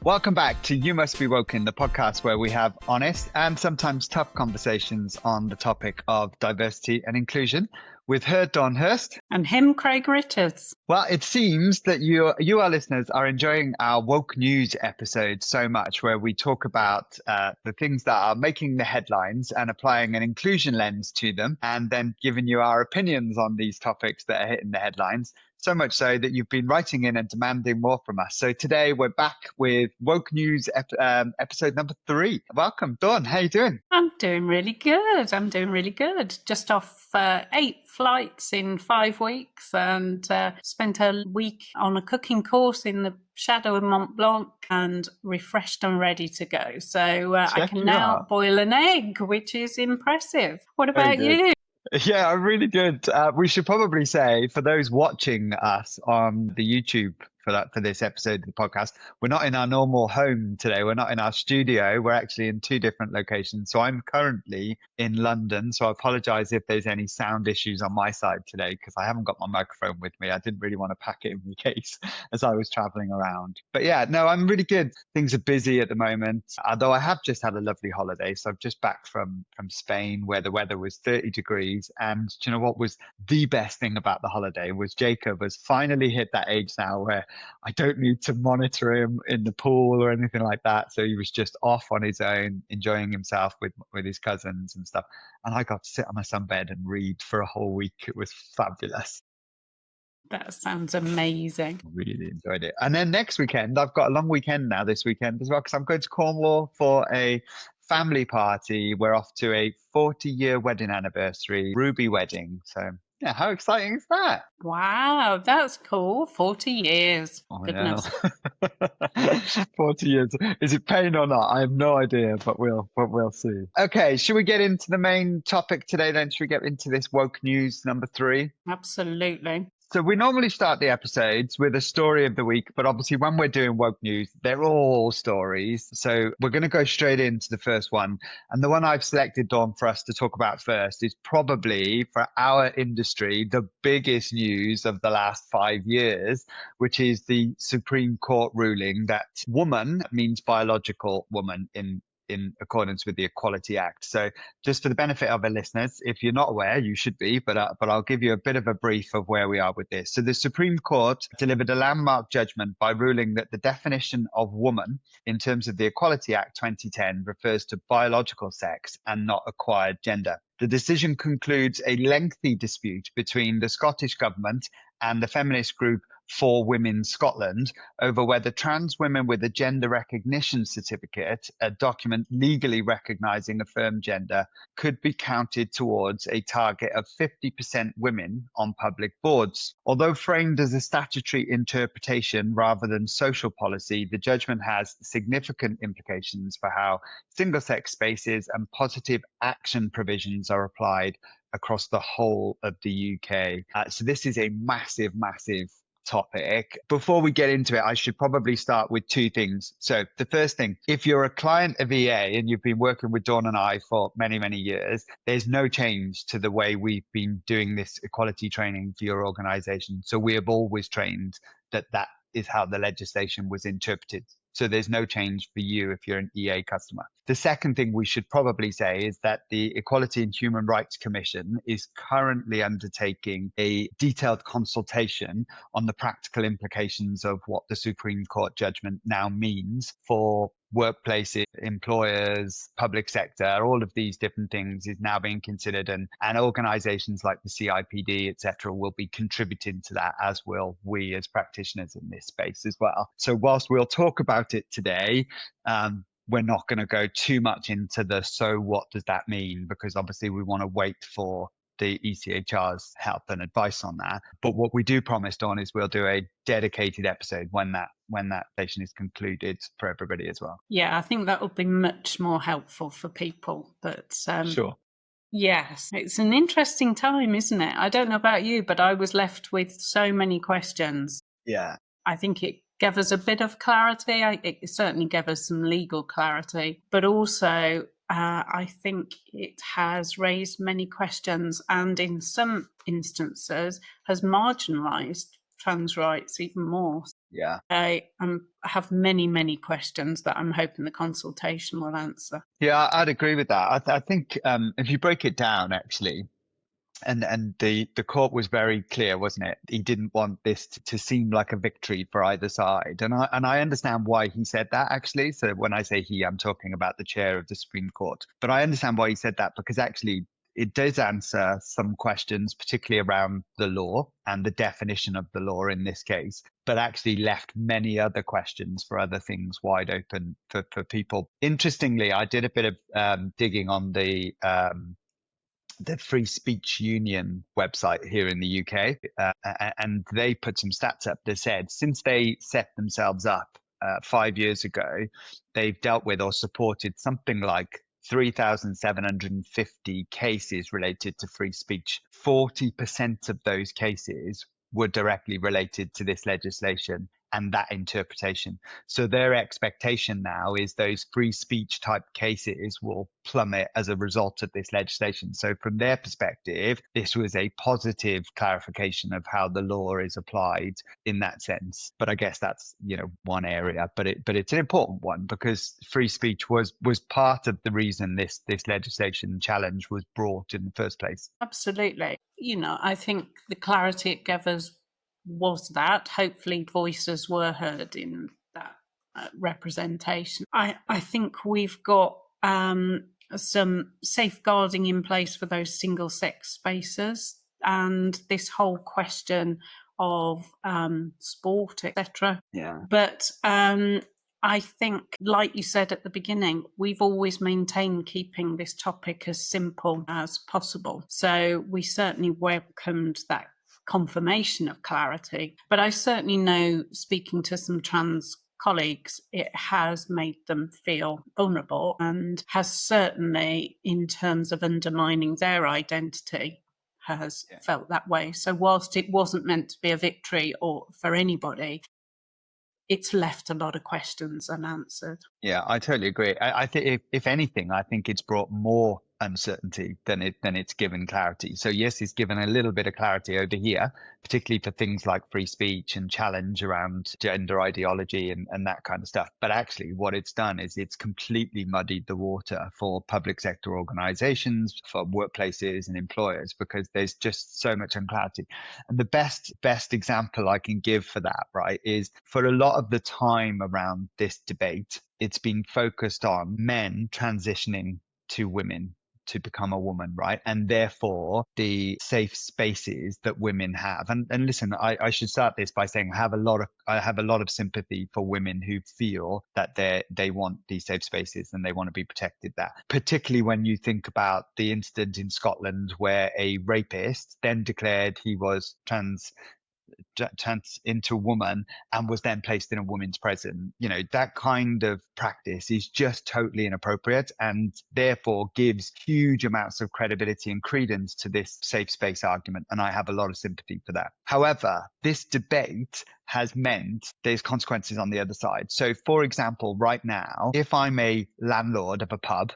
Welcome back to You Must Be Woken, the podcast where we have honest and sometimes tough conversations on the topic of diversity and inclusion with her, Dawn Hurst. And him, Craig Richards. Well, it seems that you, our listeners, are enjoying our woke news episode so much, where we talk about the things that are making the headlines and applying an inclusion lens to them, and then giving you our opinions on these topics that are hitting the headlines. So much so that you've been writing in and demanding more from us. So today we're back with Woke News episode number 3. Welcome, Dawn. How you doing? I'm doing really good. Just off 8 flights in 5 weeks and spent a week on a cooking course in the shadow of Mont Blanc and refreshed and ready to go. So I can now boil an egg, which is impressive. What about you? Yeah, really good. We should probably say, for those watching us on the YouTube for this episode of the podcast, we're not in our normal home today. We're not in our studio. We're actually in 2 different locations. So I'm currently in London. So I apologize if there's any sound issues on my side today, because I haven't got my microphone with me. I didn't really want to pack it in the case as I was traveling around. But yeah, no, I'm really good. Things are busy at the moment, although I have just had a lovely holiday. So I'm just back from Spain, where the weather was 30 degrees. And do you know what was the best thing about the holiday was Jacob has finally hit that age now where I don't need to monitor him in the pool or anything like that. So he was just off on his own, enjoying himself with his cousins and stuff. And I got to sit on my sunbed and read for a whole week. It was fabulous. That sounds amazing. Really enjoyed it. And then next weekend, I've got a long weekend now this weekend as well, because I'm going to Cornwall for a family party. We're off to a 40-year wedding anniversary, Ruby wedding. So yeah, how exciting is that? Wow, that's cool. 40 years. Oh, Goodness. 40 years. Is it pain or not? I have no idea, but we'll see. Okay, should we get into the main topic today then? Should we get into this woke news number 3? Absolutely. So we normally start the episodes with a story of the week, but obviously when we're doing woke news, they're all stories. So we're going to go straight into the first one. And the one I've selected, Dawn, for us to talk about first is probably, for our industry, the biggest news of the last 5 years, which is the Supreme Court ruling that woman means biological woman in accordance with the Equality Act. So just for the benefit of our listeners, if you're not aware, you should be, but I'll give you a bit of a brief of where we are with this. So the Supreme Court delivered a landmark judgment by ruling that the definition of woman in terms of the Equality Act 2010 refers to biological sex and not acquired gender. The decision concludes a lengthy dispute between the Scottish government and the feminist group For Women Scotland over whether trans women with a gender recognition certificate, a document legally recognising a firm gender, could be counted towards a target of 50% women on public boards. Although framed as a statutory interpretation rather than social policy, the judgment has significant implications for how single-sex spaces and positive action provisions are applied across the whole of the UK. So this is a massive topic. Before we get into it, I should probably start with 2 things. So the first thing, if you're a client of EA and you've been working with Dawn and I for many, many years, there's no change to the way we've been doing this equality training for your organization. So we have always trained that is how the legislation was interpreted. So there's no change for you if you're an EA customer. The second thing we should probably say is that the Equality and Human Rights Commission is currently undertaking a detailed consultation on the practical implications of what the Supreme Court judgment now means for workplaces, employers, public sector. All of these different things is now being considered, and organizations like the CIPD, etc., will be contributing to that, as will we as practitioners in this space as well. So whilst we'll talk about it today, we're not going to go too much into so what does that mean, because obviously we want to wait for the ECHR's help and advice on that. But what we do promise, Dawn, is we'll do a dedicated episode when that session is concluded for everybody as well. Yeah, I think that would be much more helpful for people. But sure. Yes, it's an interesting time, isn't it? I don't know about you, but I was left with so many questions. Yeah. I think it gave us a bit of clarity. It certainly gave us some legal clarity, but also I think it has raised many questions and in some instances has marginalised trans rights even more. Yeah. I have many, many questions that I'm hoping the consultation will answer. Yeah, I'd agree with that. I think if you break it down, actually, and the court was very clear, wasn't it? He didn't want this to seem like a victory for either side, and I understand why he said that, actually. So when I say he, I'm talking about the chair of the Supreme Court. But I understand why he said that, because actually it does answer some questions, particularly around the law and the definition of the law in this case, but actually left many other questions for other things wide open for people. Interestingly, I did a bit of digging on the Free Speech Union website here in the UK, and they put some stats up that said since they set themselves up 5 years ago, they've dealt with or supported something like 3,750 cases related to free speech. 40% of those cases were directly related to this legislation and that interpretation. So their expectation now is those free speech type cases will plummet as a result of this legislation. So from their perspective, this was a positive clarification of how the law is applied in that sense. But I guess that's, one area, but it's an important one, because free speech was part of the reason this legislation challenge was brought in the first place. Absolutely. I think the clarity it gave us was that hopefully voices were heard in that representation. I think we've got some safeguarding in place for those single sex spaces, and this whole question of sport, etc. Yeah. But I think, like you said at the beginning, we've always maintained keeping this topic as simple as possible. So we certainly welcomed that confirmation of clarity. But I certainly know, speaking to some trans colleagues, it has made them feel vulnerable and has certainly, in terms of undermining their identity, has felt that way. So whilst it wasn't meant to be a victory or for anybody, it's left a lot of questions unanswered. Yeah, I totally agree. I think if anything, I think it's brought more uncertainty than it's given clarity. So yes, it's given a little bit of clarity over here, particularly for things like free speech and challenge around gender ideology and that kind of stuff. But actually what it's done is it's completely muddied the water for public sector organizations, for workplaces and employers, because there's just so much unclarity. And the best example I can give for that, right, is for a lot of the time around this debate, it's been focused on men transitioning to women to become a woman, right? And therefore the safe spaces that women have. And listen, I should start this by saying I have a lot of sympathy for women who feel that they want these safe spaces and they want to be protected there. Particularly when you think about the incident in Scotland where a rapist then declared he was trans into a woman and was then placed in a woman's prison. That kind of practice is just totally inappropriate and therefore gives huge amounts of credibility and credence to this safe space argument. And I have a lot of sympathy for that. However, this debate has meant there's consequences on the other side. So for example, right now, if I'm a landlord of a pub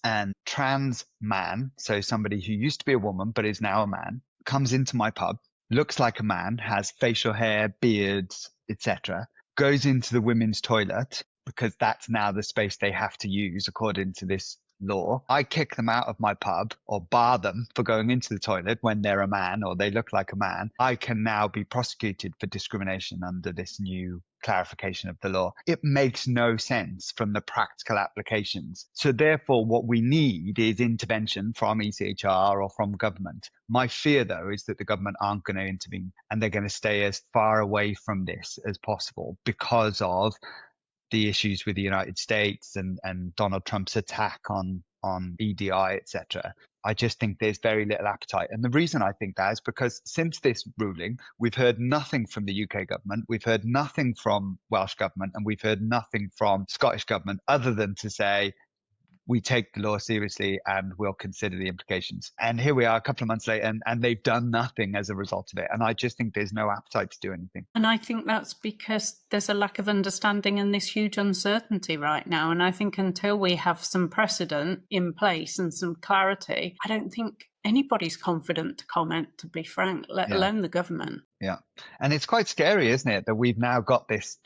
and trans man, so somebody who used to be a woman but is now a man, comes into my pub, looks like a man, has facial hair, beards, etc., goes into the women's toilet because that's now the space they have to use according to this law. I kick them out of my pub or bar them for going into the toilet when they're a man or they look like a man. I can now be prosecuted for discrimination under this new clarification of the law. It makes no sense from the practical applications. So therefore, what we need is intervention from ECHR or from government. My fear, though, is that the government aren't going to intervene and they're going to stay as far away from this as possible because of the issues with the United States and Donald Trump's attack on EDI, etc. I just think there's very little appetite. And the reason I think that is because since this ruling, we've heard nothing from the UK government, we've heard nothing from Welsh government, and we've heard nothing from Scottish government other than to say, we take the law seriously and we'll consider the implications. And here we are a couple of months later and they've done nothing as a result of it. And I just think there's no appetite to do anything. And I think that's because there's a lack of understanding and this huge uncertainty right now. And I think until we have some precedent in place and some clarity, I don't think anybody's confident to comment, to be frank, let Yeah. alone the government. Yeah. And it's quite scary, isn't it, that we've now got this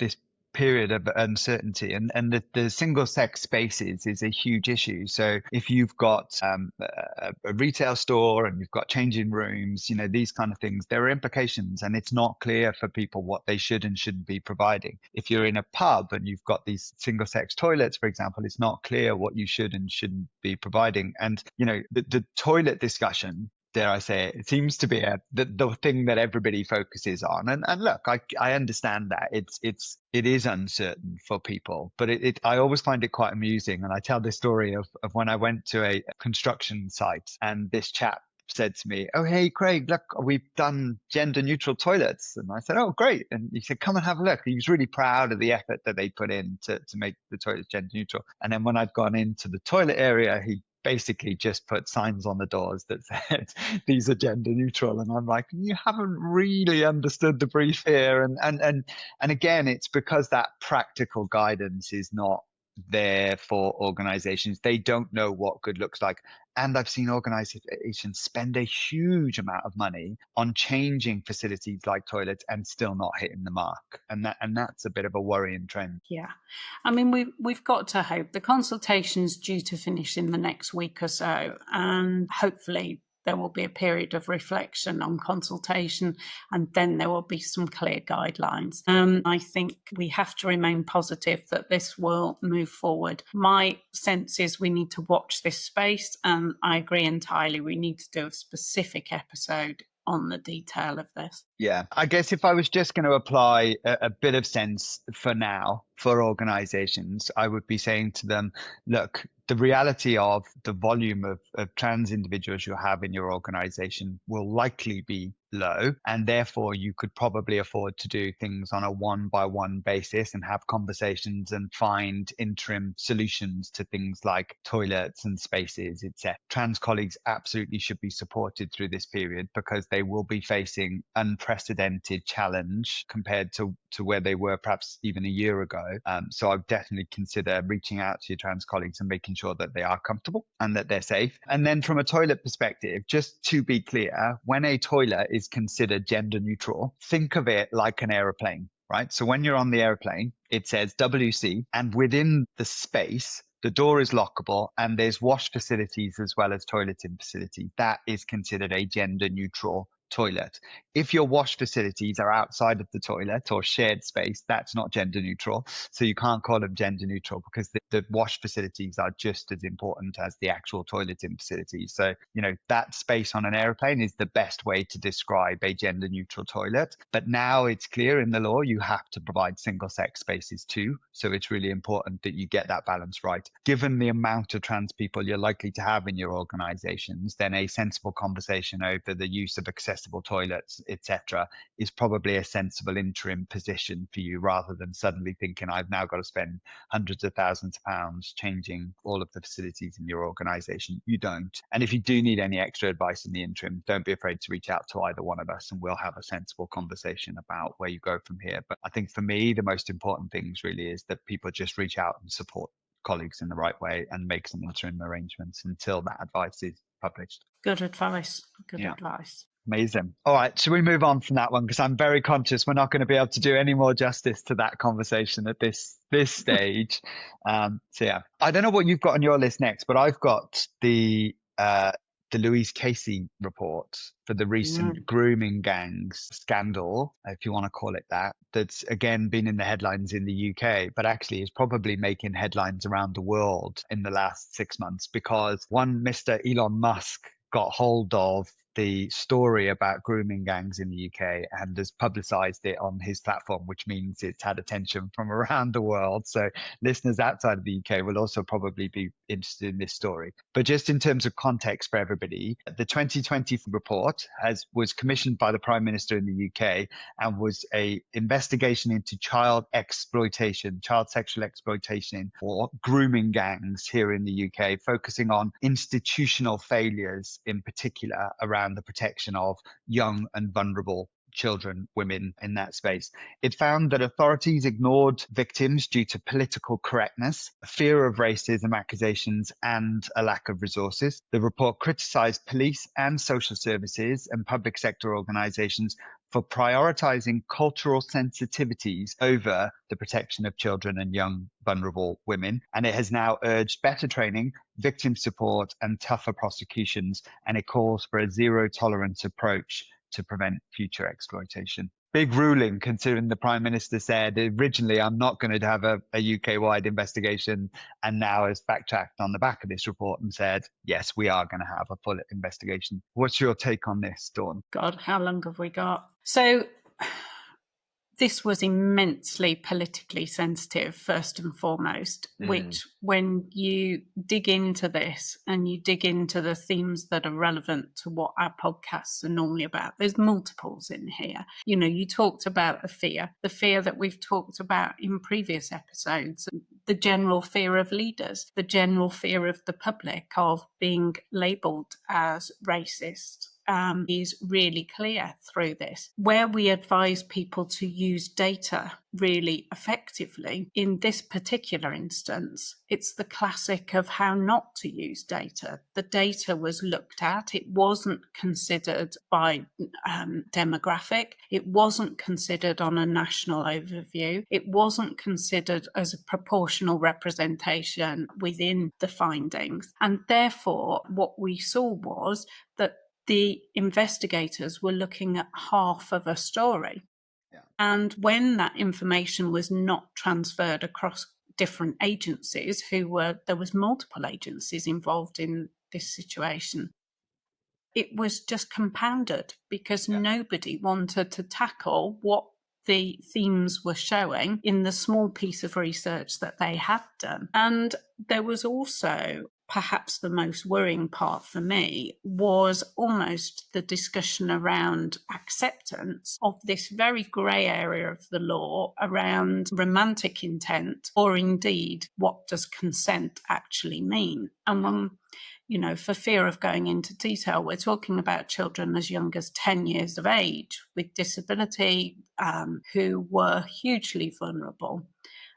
period of uncertainty, and the single sex spaces is a huge issue. So if you've got a retail store and you've got changing rooms, you know, these kind of things, there are implications, and it's not clear for people what they should and shouldn't be providing. If you're in a pub and you've got these single sex toilets, for example, it's not clear what you should and shouldn't be providing. And, you know, the toilet discussion, dare I say it, seems to be the thing that everybody focuses on. And look, I understand that it is uncertain for people, but I always find it quite amusing. And I tell this story of when I went to a construction site and this chap said to me, "Oh, hey, Craig, look, we've done gender neutral toilets." And I said, "Oh, great." And he said, "Come and have a look." He was really proud of the effort that they put in to make the toilets gender neutral. And then when I'd gone into the toilet area, he basically just put signs on the doors that said these are gender neutral. And I'm like, you haven't really understood the brief here. And again, it's because that practical guidance is not there for organizations. They don't know what good looks like. And I've seen organizations spend a huge amount of money on changing facilities like toilets and still not hitting the mark. And that's a bit of a worrying trend. Yeah. I mean, we've got to hope. The consultation's due to finish in the next week or so, and hopefully there will be a period of reflection on consultation, and then there will be some clear guidelines. I think we have to remain positive that this will move forward. My sense is we need to watch this space, and I agree entirely. We need to do a specific episode on the detail of this. Yeah, I guess if I was just going to apply a bit of sense for now for organizations, I would be saying to them, look, the reality of the volume of trans individuals you have in your organization will likely be low, and therefore you could probably afford to do things on a one-by-one basis and have conversations and find interim solutions to things like toilets and spaces, etc. Trans colleagues absolutely should be supported through this period because they will be facing unprecedented challenge compared to where they were perhaps even a year ago. So I would definitely consider reaching out to your trans colleagues and making sure that they are comfortable and that they're safe. And then from a toilet perspective, just to be clear, when a toilet is considered gender neutral, think of it like an aeroplane, right? So when you're on the airplane, it says WC, and within the space, the door is lockable and there's wash facilities as well as toileting facilities. That is considered a gender neutral toilet. If your wash facilities are outside of the toilet or shared space, that's not gender neutral. So you can't call them gender neutral because the wash facilities are just as important as the actual toileting facilities. So, you know, that space on an airplane is the best way to describe a gender neutral toilet. But now it's clear in the law, you have to provide single sex spaces too. So it's really important that you get that balance right. Given the amount of trans people you're likely to have in your organizations, then a sensible conversation over the use of accessible toilets, etc., is probably a sensible interim position for you rather than suddenly thinking I've now got to spend hundreds of thousands of pounds changing all of the facilities in your organization. You don't. And if you do need any extra advice in the interim, don't be afraid to reach out to either one of us and we'll have a sensible conversation about where you go from here. But I think for me, the most important things really is that people just reach out and support colleagues in the right way and make some interim arrangements until that advice is published. Good advice. Good advice. Amazing. All right. Should we move on from that one? Because I'm very conscious we're not going to be able to do any more justice to that conversation at this stage. So yeah, I don't know what you've got on your list next, but I've got the Louise Casey report for the recent grooming gangs scandal, if you want to call it that, that's again been in the headlines in the UK, but actually is probably making headlines around the world in the last 6 months because one Mr. Elon Musk got hold of the story about grooming gangs in the UK and has publicized it on his platform, which means it's had attention from around the world. So listeners outside of the UK will also probably be interested in this story. But just in terms of context for everybody, the 2020 report was commissioned by the Prime Minister in the UK and was a investigation into child sexual exploitation or grooming gangs here in the UK, focusing on institutional failures in particular around around the protection of young and vulnerable children, women in that space. It found that authorities ignored victims due to political correctness, fear of racism accusations, and a lack of resources. The report criticized police and social services and public sector organizations for prioritizing cultural sensitivities over the protection of children and young vulnerable women. And it has now urged better training, victim support, and tougher prosecutions. And it calls for a zero tolerance approach to prevent future exploitation. Big ruling, considering the Prime Minister said originally, I'm not going to have a UK-wide investigation, and now has backtracked on the back of this report and said, yes, we are going to have a full investigation. What's your take on this, Dawn? God, how long have we got? So this was immensely politically sensitive, first and foremost, which when you dig into this and you dig into the themes that are relevant to what our podcasts are normally about, there's multiples in here. You know, you talked about the fear that we've talked about in previous episodes, the general fear of leaders, the general fear of the public of being labelled as racist. Is really clear through this. Where we advise people to use data really effectively, in this particular instance, it's the classic of how not to use data. The data was looked at. It wasn't considered by demographic. It wasn't considered on a national overview. It wasn't considered as a proportional representation within the findings. And therefore, what we saw was that the investigators were looking at half of a story. Yeah. And when that information was not transferred across different agencies, there was multiple agencies involved in this situation, it was just compounded because nobody wanted to tackle what the themes were showing in the small piece of research that they had done. And there was also, perhaps the most worrying part for me, was almost the discussion around acceptance of this very grey area of the law around romantic intent, or indeed what does consent actually mean. And when, you know, for fear of going into detail, we're talking about children as young as 10 years of age with disability who were hugely vulnerable.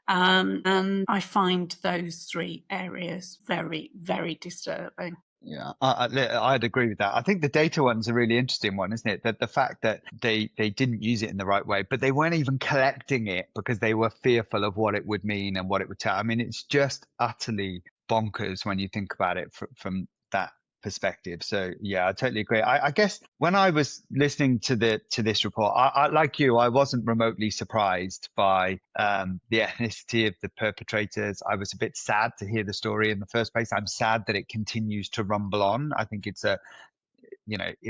And I find those three areas very, very disturbing. Yeah, I'd agree with that. I think the data one's a really interesting one, isn't it? That the fact that they didn't use it in the right way, but they weren't even collecting it because they were fearful of what it would mean and what it would tell. I mean, it's just utterly bonkers when you think about it from that perspective. So yeah, I totally agree. I guess when I was listening to this report, I like you, I wasn't remotely surprised by the ethnicity of the perpetrators. I was a bit sad to hear the story in the first place. I'm sad that it continues to rumble on. I think it's it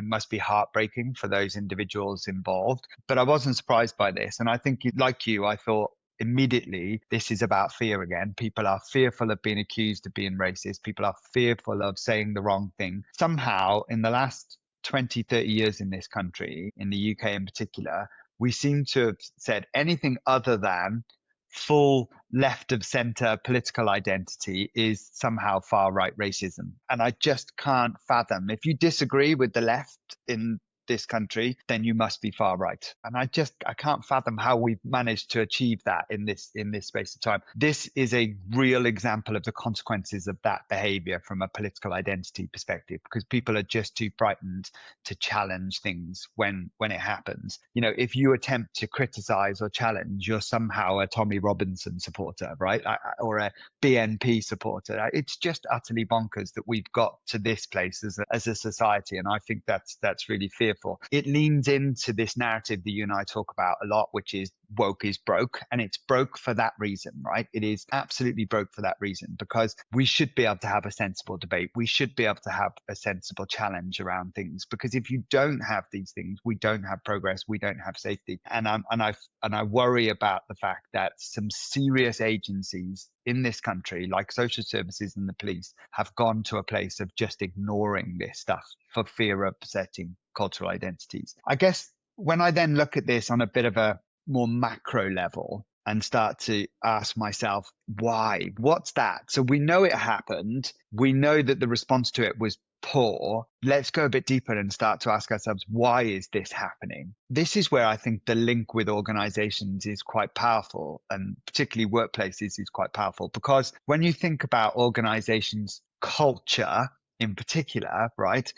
must be heartbreaking for those individuals involved. But I wasn't surprised by this. And I think, like you, I thought immediately this is about fear again. People are fearful of being accused of being racist. People are fearful of saying the wrong thing. Somehow, in the last 20, 30 years in this country, in the UK in particular, we seem to have said anything other than full left of center political identity is somehow far right racism. And I just can't fathom. If you disagree with the left in this country, then you must be far right. And I can't fathom how we've managed to achieve that in this space of time. This is a real example of the consequences of that behavior from a political identity perspective, because people are just too frightened to challenge things when it happens. You know, if you attempt to criticize or challenge, you're somehow a Tommy Robinson supporter, right? Or a BNP supporter. It's just utterly bonkers that we've got to this place as a society. And I think that's really fearful. It leans into this narrative that you and I talk about a lot, which is woke is broke. And it's broke for that reason, right? It is absolutely broke for that reason, because we should be able to have a sensible debate. We should be able to have a sensible challenge around things, because if you don't have these things, we don't have progress, we don't have safety. And I worry about the fact that some serious agencies in this country, like social services and the police, have gone to a place of just ignoring this stuff for fear of upsetting cultural identities. I guess when I then look at this on a bit of a more macro level and start to ask myself, why? What's that? So we know it happened. We know that the response to it was poor, let's go a bit deeper and start to ask ourselves, why is this happening? This is where I think the link with organizations is quite powerful, and particularly workplaces is quite powerful, because when you think about organizations' culture in particular, right,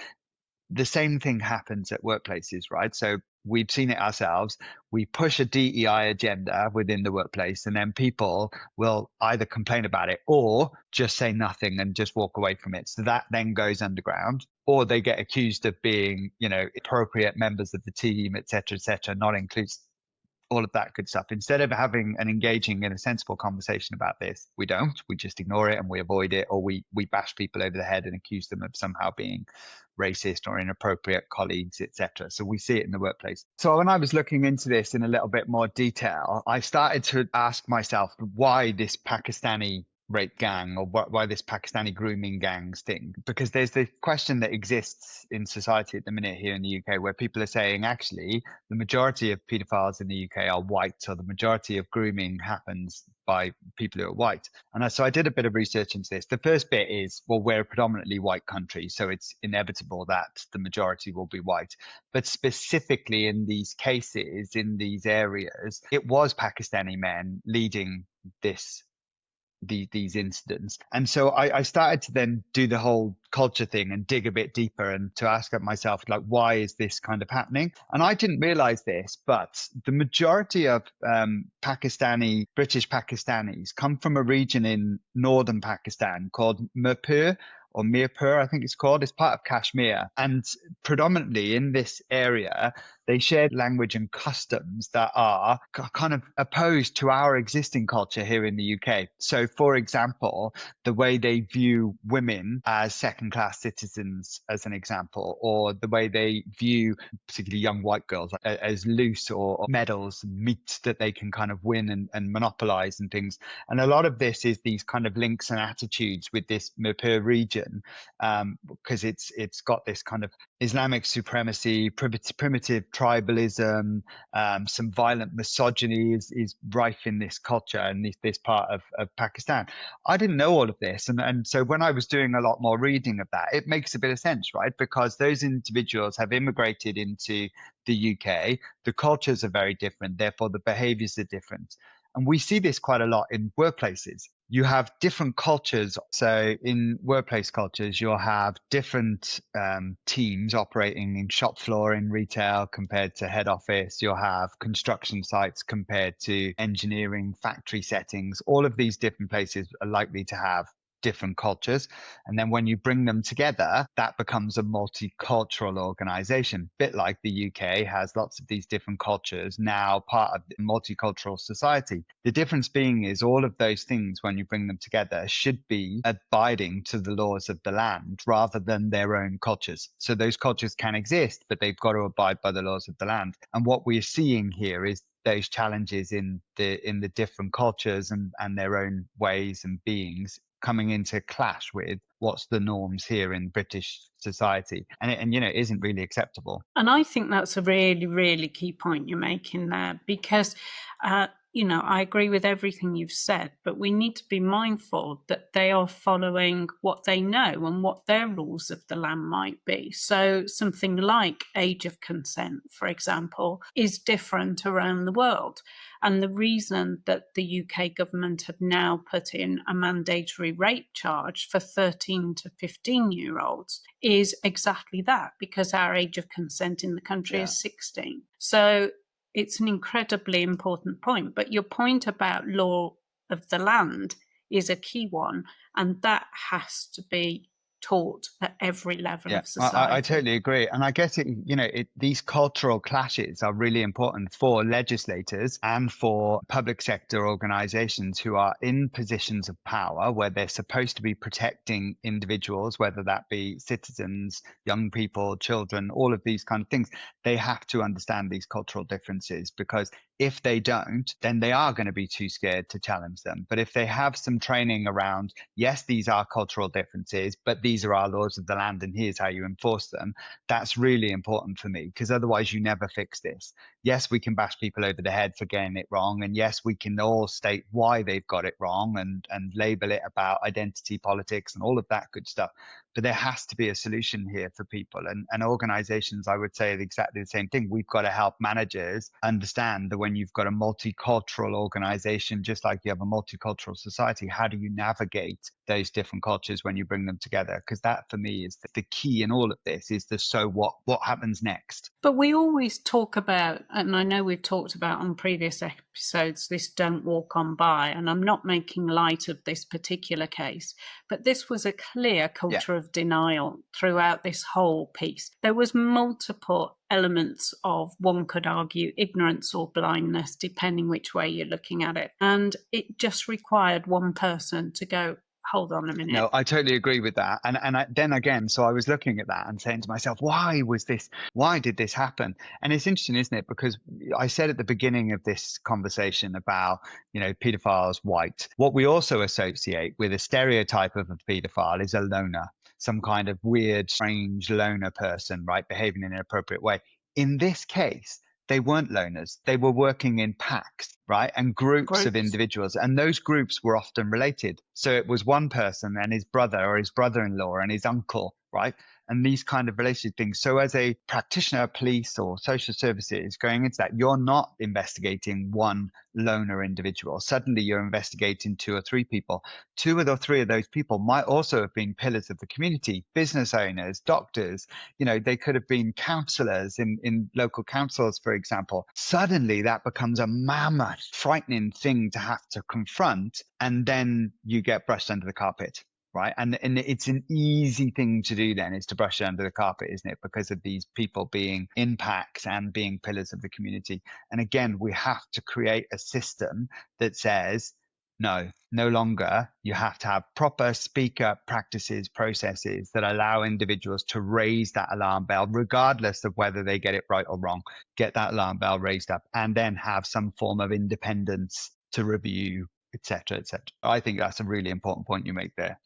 the same thing happens at workplaces, right? So we've seen it ourselves. We push a DEI agenda within the workplace, and then people will either complain about it or just say nothing and just walk away from it. So that then goes underground, or they get accused of being, appropriate members of the team, et cetera, not inclusive, all of that good stuff. Instead of having and engaging in a sensible conversation about this, we don't. We just ignore it and we avoid it, or we bash people over the head and accuse them of somehow being racist or inappropriate colleagues, etc. So we see it in the workplace. So when I was looking into this in a little bit more detail, I started to ask myself why this Pakistani rape gang, or why this Pakistani grooming gangs thing, because there's the question that exists in society at the minute here in the UK where people are saying actually the majority of paedophiles in the UK are white, or the majority of grooming happens by people who are white. And so I did a bit of research into this. The first bit is, well, we're a predominantly white country, so it's inevitable that the majority will be white. But specifically in these cases, in these areas, it was Pakistani men leading these incidents. And so I started to then do the whole culture thing and dig a bit deeper and to ask myself, like, why is this kind of happening? And I didn't realize this, but the majority of British Pakistanis come from a region in northern Pakistan called Mirpur, I think it's called. It's part of Kashmir. And predominantly in this area, they shared language and customs that are kind of opposed to our existing culture here in the UK. So, for example, the way they view women as second-class citizens, as an example, or the way they view particularly young white girls as loose or medals, meat that they can kind of win and monopolize and things. And a lot of this is these kind of links and attitudes with this Mirpur region, because it's got this kind of Islamic supremacy, primitive tribalism, some violent misogyny is rife in this culture and this part of Pakistan. I didn't know all of this. And so when I was doing a lot more reading of that, it makes a bit of sense, right? Because those individuals have immigrated into the UK. The cultures are very different. Therefore, the behaviors are different. And we see this quite a lot in workplaces. You have different cultures. So in workplace cultures, you'll have different teams operating in shop floor in retail compared to head office. You'll have construction sites compared to engineering factory settings. All of these different places are likely to have different cultures. And then when you bring them together, that becomes a multicultural organization, a bit like the UK has lots of these different cultures, now part of the multicultural society. The difference being is all of those things, when you bring them together, should be abiding to the laws of the land rather than their own cultures. So those cultures can exist, but they've got to abide by the laws of the land. And what we're seeing here is those challenges in the different cultures and their own ways and beings coming into clash with what's the norms here in British society, and it isn't really acceptable. And I think that's a really, really key point you're making there, because I agree with everything you've said, but we need to be mindful that they are following what they know and what their rules of the land might be. So something like age of consent, for example, is different around the world. And the reason that the UK government have now put in a mandatory rape charge for 13 to 15-year-olds is exactly that, because our age of consent in the country is 16. So it's an incredibly important point. But your point about law of the land is a key one, and that has to be taught at every level of society. I totally agree. And I guess these cultural clashes are really important for legislators and for public sector organizations who are in positions of power where they're supposed to be protecting individuals, whether that be citizens, young people, children, all of these kind of things. They have to understand these cultural differences, because if they don't, then they are going to be too scared to challenge them. But if they have some training around, yes, these are cultural differences, but these are our laws of the land and here's how you enforce them. That's really important for me, because otherwise you never fix this. Yes, we can bash people over the head for getting it wrong. And yes, we can all state why they've got it wrong and label it about identity politics and all of that good stuff. But there has to be a solution here for people, and organizations, I would say exactly the same thing. We've got to help managers understand that when you've got a multicultural organization, just like you have a multicultural society, how do you navigate those different cultures when you bring them together? Because that for me is the key in all of this, is the so what happens next. But we always talk about, and I know we've talked about on previous episodes, this don't walk on by, and I'm not making light of this particular case, but this was a clear culture of denial throughout this whole piece. There was multiple elements of, one could argue, ignorance or blindness, depending which way you're looking at it. And it just required one person to go, hold on a minute. No, I totally agree with that. Then again, so I was looking at that and saying to myself, why did this happen? And it's interesting, isn't it? Because I said at the beginning of this conversation about, pedophiles white. What we also associate with a stereotype of a pedophile is a loner, some kind of weird, strange loner person, right? Behaving in an inappropriate way. In this case, they weren't loners. They were working in packs, right? And groups of individuals. And those groups were often related. So it was one person and his brother or his brother-in-law and his uncle, right? And these kind of related things. So as a practitioner, police or social services going into that, you're not investigating one loner individual. Suddenly you're investigating 2 or 3 people. 2 or 3 of those people might also have been pillars of the community, business owners, doctors. They could have been counselors in local councils, for example. Suddenly that becomes a mammoth, frightening thing to have to confront. And then you get brushed under the carpet. Right. And it's an easy thing to do then, is to brush it under the carpet, isn't it? Because of these people being impacts and being pillars of the community. And again, we have to create a system that says, no longer. You have to have proper speak up practices, processes that allow individuals to raise that alarm bell, regardless of whether they get it right or wrong. Get that alarm bell raised up and then have some form of independence to review, etc., etc. I think that's a really important point you make there.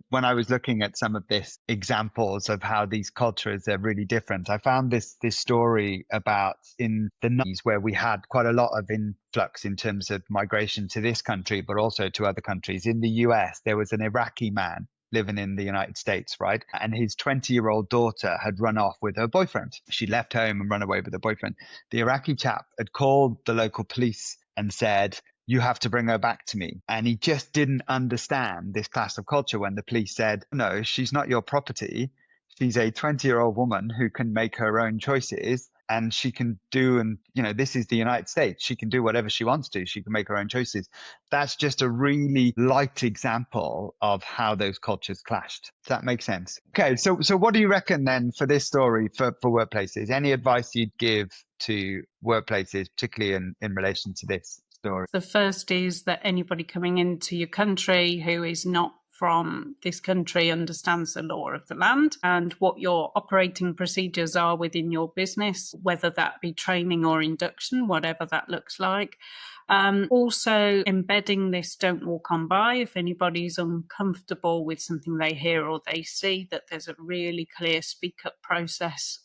When I was looking at some of this examples of how these cultures are really different, I found this story about in the 90s where we had quite a lot of influx in terms of migration to this country, but also to other countries. In the US, there was an Iraqi man living in the United States, right? And his 20-year-old daughter had run off with her boyfriend. She left home and run away with her boyfriend. The Iraqi chap had called the local police and said, you have to bring her back to me. And he just didn't understand this class of culture when the police said, no, she's not your property. She's a 20-year-old woman who can make her own choices, and she can do, and this is the United States. She can do whatever she wants to. She can make her own choices. That's just a really light example of how those cultures clashed. Does that make sense? Okay, so what do you reckon then for this story for workplaces? Any advice you'd give to workplaces, particularly in relation to this story? The first is that anybody coming into your country who is not from this country understands the law of the land and what your operating procedures are within your business, whether that be training or induction, whatever that looks like. Also embedding this don't walk on by. If anybody's uncomfortable with something they hear or they see, that there's a really clear speak up process,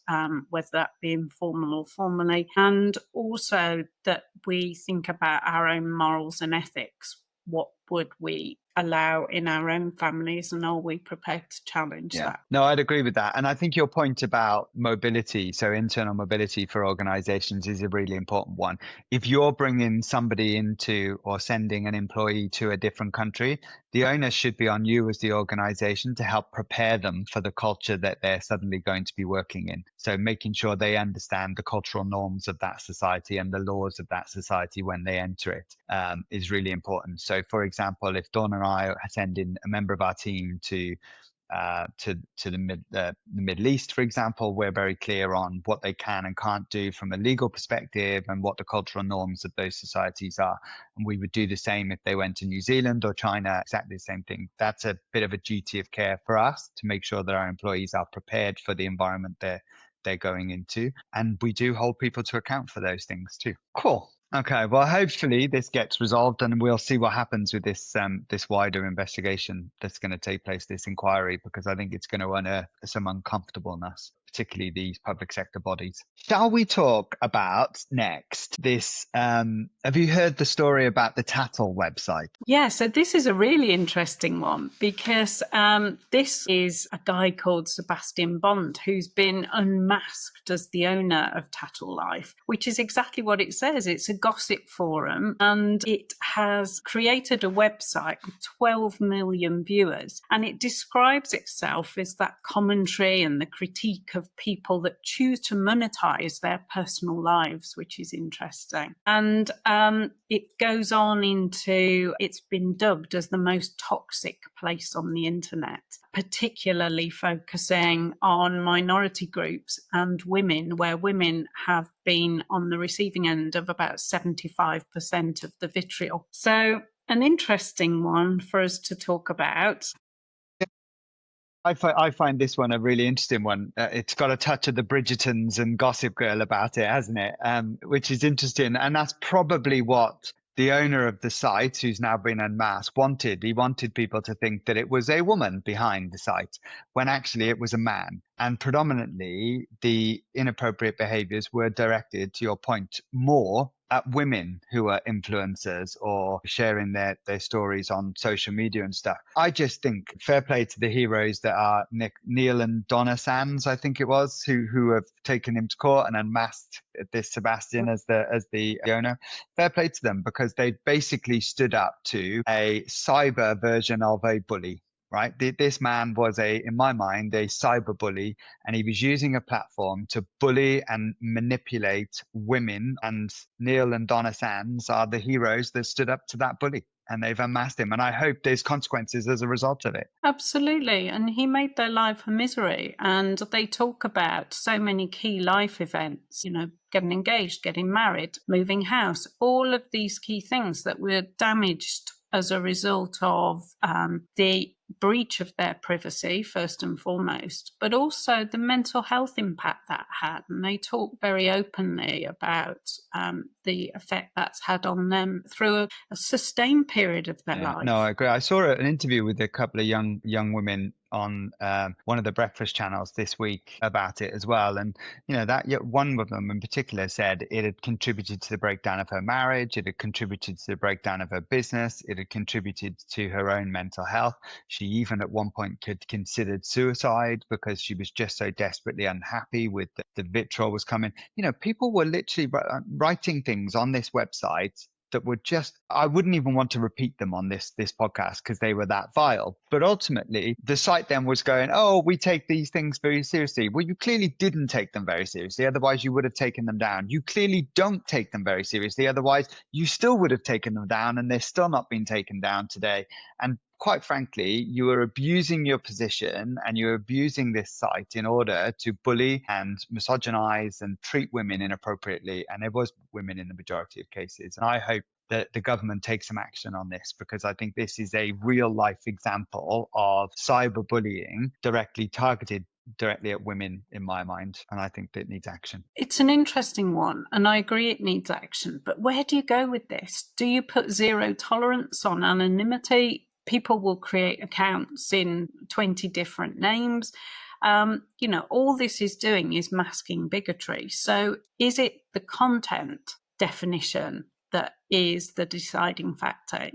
whether that be informal or formally. And also that we think about our own morals and ethics. What would we allow in our own families, and are we prepared to challenge that? No, I'd agree with that. And I think your point about mobility, so internal mobility for organizations, is a really important one. If you're bringing somebody into or sending an employee to a different country, the onus should be on you as the organization to help prepare them for the culture that they're suddenly going to be working in. So making sure they understand the cultural norms of that society and the laws of that society when they enter it is really important. So, for example, if Dawn and I send in a member of our team to the Middle East, for example, we're very clear on what they can and can't do from a legal perspective and what the cultural norms of those societies are. And we would do the same if they went to New Zealand or China, exactly the same thing. That's a bit of a duty of care for us to make sure that our employees are prepared for the environment they're going into. And we do hold people to account for those things too. Cool. Okay, well, hopefully this gets resolved, and we'll see what happens with this wider investigation that's going to take place, this inquiry, because I think it's going to unearth some uncomfortableness, particularly these public sector bodies. Shall we talk about next this? Have you heard the story about the Tattle website? Yeah, so this is a really interesting one because this is a guy called Sebastian Bond who's been unmasked as the owner of Tattle Life, which is exactly what it says. It's a gossip forum and it has created a website with 12 million viewers, and it describes itself as that commentary and the critique of people that choose to monetize their personal lives, which is interesting. And it goes on into, it's been dubbed as the most toxic place on the internet, particularly focusing on minority groups and women, where women have been on the receiving end of about 75% of the vitriol. So an interesting one for us to talk about. I find this one a really interesting one. It's got a touch of the Bridgertons and Gossip Girl about it, hasn't it? Which is interesting. And that's probably what the owner of the site, who's now been unmasked, wanted. He wanted people to think that it was a woman behind the site, when actually it was a man. And predominantly, the inappropriate behaviors were directed, to your point, more at women who are influencers or sharing their stories on social media and stuff. I just think fair play to the heroes that are Neil and Donna Sands, I think it was, who have taken him to court and unmasked this Sebastian as the owner. Fair play to them, because they basically stood up to a cyber version of a bully. Right. This man was in my mind, a cyber bully, and he was using a platform to bully and manipulate women. And Neil and Donna Sands are the heroes that stood up to that bully, and they've unmasked him. And I hope there's consequences as a result of it. Absolutely. And he made their life a misery. And they talk about so many key life events, getting engaged, getting married, moving house, all of these key things that were damaged as a result of the breach of their privacy, first and foremost, but also the mental health impact that had. And they talk very openly about the effect that's had on them through a sustained period of their life. No, I agree. I saw an interview with a couple of young women on one of the breakfast channels this week about it as well. And, that one of them in particular said it had contributed to the breakdown of her marriage. It had contributed to the breakdown of her business. It had contributed to her own mental health. She even at one point considered suicide because she was just so desperately unhappy with the vitriol was coming. People were literally writing things on this website that were just, I wouldn't even want to repeat them on this podcast because they were that vile. But ultimately, the site then was going, oh, we take these things very seriously. Well, you clearly didn't take them very seriously. Otherwise, you would have taken them down. You clearly don't take them very seriously. Otherwise, you still would have taken them down, and they're still not being taken down today. And quite frankly, you are abusing your position and you're abusing this site in order to bully and misogynize and treat women inappropriately. And there was women in the majority of cases. And I hope that the government takes some action on this, because I think this is a real life example of cyberbullying targeted directly at women, in my mind, and I think that it needs action. It's an interesting one, and I agree it needs action, but where do you go with this? Do you put zero tolerance on anonymity? People will create accounts in 20 different names. All this is doing is masking bigotry. So is it the content definition that is the deciding factor?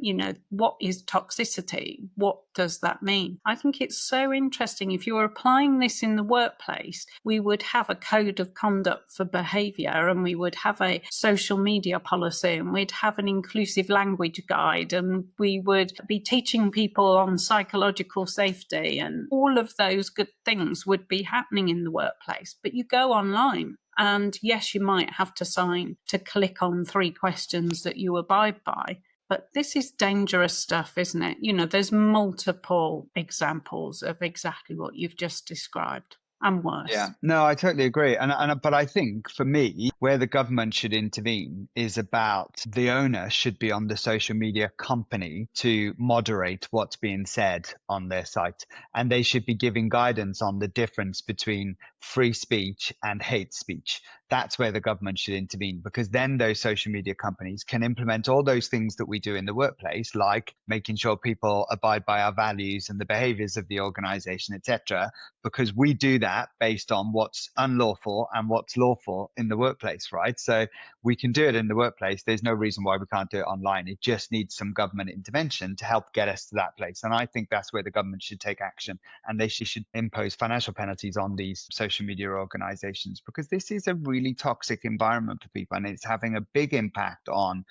What is toxicity? What does that mean? I think it's so interesting. If you were applying this in the workplace, we would have a code of conduct for behavior, and we would have a social media policy, and we'd have an inclusive language guide, and we would be teaching people on psychological safety, and all of those good things would be happening in the workplace. But you go online, and yes, you might have to sign to click on 3 questions that you abide by. But this is dangerous stuff, isn't it? There's multiple examples of exactly what you've just described. And worse. Yeah, no, I totally agree. But I think for me, where the government should intervene is about the owner should be on the social media company to moderate what's being said on their site. And they should be giving guidance on the difference between free speech and hate speech. that's where the government should intervene, because then those social media companies can implement all those things that we do in the workplace, like making sure people abide by our values and the behaviors of the organization, etc., because we do that based on what's unlawful and what's lawful in the workplace, right? So we can do it in the workplace. There's no reason why we can't do it online. It just needs some government intervention to help get us to that place. And I think that's where the government should take action, and they should impose financial penalties on these social media organizations, because this is a really toxic environment for people, and it's having a big impact on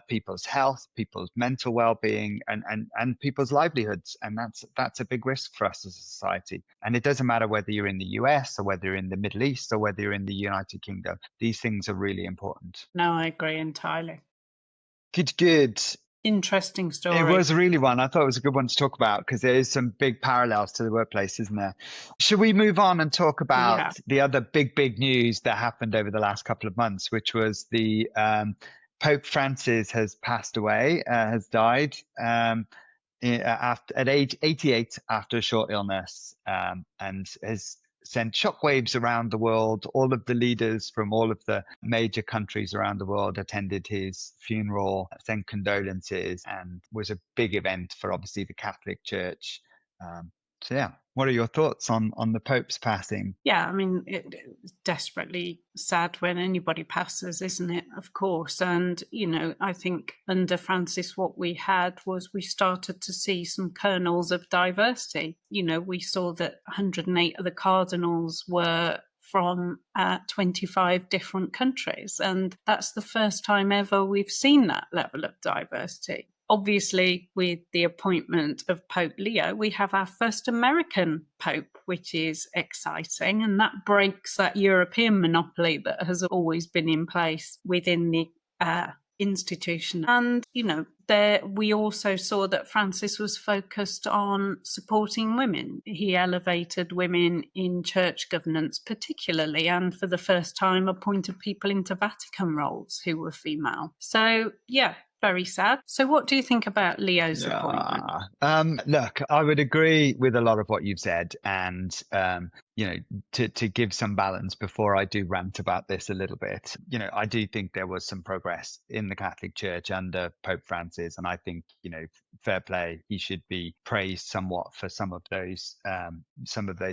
people's health, people's mental well-being, and people's livelihoods. And that's a big risk for us as a society. And it doesn't matter whether you're in the US or whether you're in the Middle East or whether you're in the United Kingdom. These things are really important. No, I agree entirely. Good. Interesting story. It was really one. I thought it was a good one to talk about, because there is some big parallels to the workplace, isn't there? Should we move on and talk about the other big news that happened over the last couple of months, which was the Pope Francis has passed away, has died at age 88 after a short illness, and has sent shockwaves around the world. All of the leaders from all of the major countries around the world attended his funeral, sent condolences, and was a big event for obviously the Catholic Church. So yeah, what are your thoughts on the Pope's passing? Yeah, I mean, it's desperately sad when anybody passes, isn't it? Of course. And, you know, I think under Francis, what we had was we started to see some kernels of diversity. You know, we saw that 108 of the cardinals were from 25 different countries. And that's the first time ever we've seen that level of diversity. Obviously, with the appointment of Pope Leo, we have our first American Pope, which is exciting. And that breaks that European monopoly that has always been in place within the institution. And, you know, we also saw that Francis was focused on supporting women. He elevated women in church governance particularly, and for the first time appointed people into Vatican roles who were female. So, yeah, very sad. So what do you think about Leo's appointment? Look, I would agree with a lot of what you've said, and you know, to give some balance before I do rant about this a little bit, you know, I do think there was some progress in the Catholic Church under Pope Francis, and I think, you know, fair play, he should be praised somewhat for some of those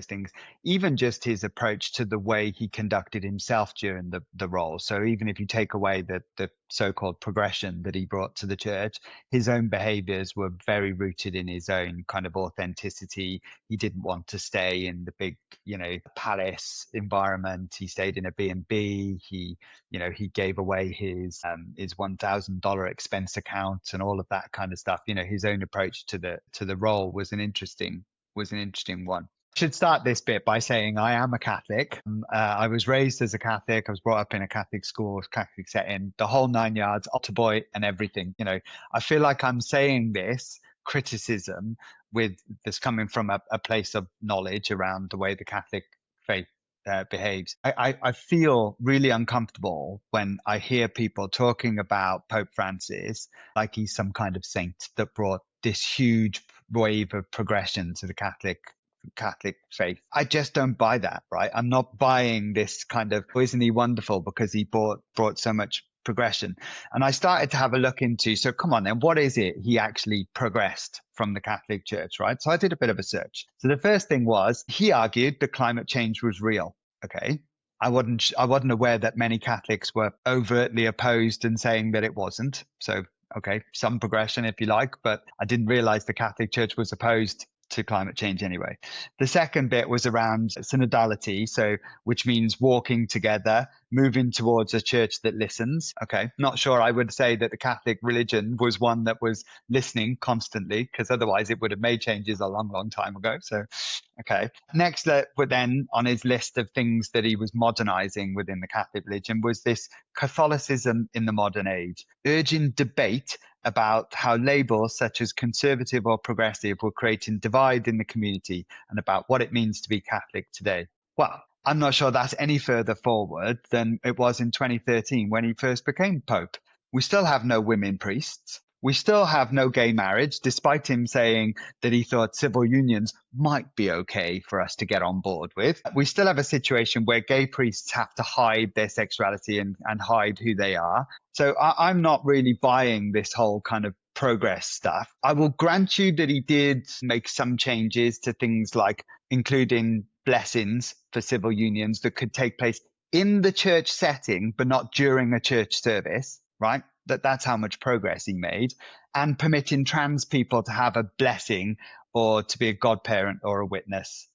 things. Even just his approach to the way he conducted himself during the role. So even if you take away the so-called progression that he brought to the church, his own behaviors were very rooted in his own kind of authenticity. He didn't want to stay in the big, you know, palace environment. He stayed in a B&B. He gave away his $1,000 expense account and all of that kind of stuff. You know, his own approach to the role was an interesting one. Should start this bit by saying I am a Catholic. I was raised as a Catholic. I was brought up in a Catholic school, Catholic setting, the whole 9 yards, altar boy and everything. You know, I feel like I'm saying this criticism with this coming from a place of knowledge around the way the Catholic faith behaves. I feel really uncomfortable when I hear people talking about Pope Francis like he's some kind of saint that brought this huge wave of progression to the Catholic faith. I just don't buy that, right? I'm not buying this kind of, oh, isn't he wonderful because he brought so much progression. And I started to have a look into, so come on then, what is it he actually progressed from the Catholic Church, right? So I did a bit of a search. So the first thing was, he argued that climate change was real. Okay. I wasn't aware that many Catholics were overtly opposed and saying that it wasn't. So, okay, some progression if you like, but I didn't realize the Catholic Church was opposed to climate change anyway. The second bit was around synodality, so which means walking together, moving towards a church that listens. Okay, not sure I would say that the Catholic religion was one that was listening constantly, because otherwise it would have made changes a long time ago. So, okay. Next, but then on his list of things that he was modernizing within the Catholic religion was this Catholicism in the modern age, urging debate about how labels such as conservative or progressive were creating divide in the community and about what it means to be Catholic today. Well, I'm not sure that's any further forward than it was in 2013 when he first became Pope. We still have no women priests. We still have no gay marriage, despite him saying that he thought civil unions might be okay for us to get on board with. We still have a situation where gay priests have to hide their sexuality and hide who they are. So I'm not really buying this whole kind of progress stuff. I will grant you that he did make some changes to things like including blessings for civil unions that could take place in the church setting, but not during a church service, right? That's how much progress he made. And permitting trans people to have a blessing or to be a godparent or a witness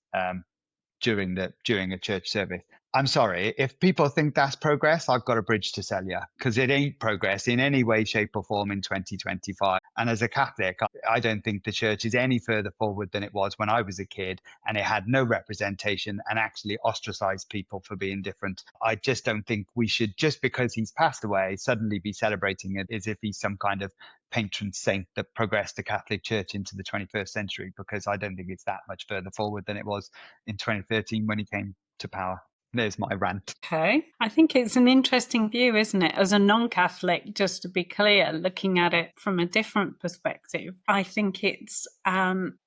during a church service. I'm sorry, if people think that's progress, I've got a bridge to sell you, because it ain't progress in any way, shape, or form in 2025. And as a Catholic, I don't think the church is any further forward than it was when I was a kid, and it had no representation and actually ostracized people for being different. I just don't think we should, just because he's passed away, suddenly be celebrating it as if he's some kind of patron saint that progressed the Catholic Church into the 21st century, because I don't think it's that much further forward than it was in 2013 when he came to power. There's my rant. Okay. I think it's an interesting view, isn't it? As a non-Catholic, just to be clear, looking at it from a different perspective, I think it's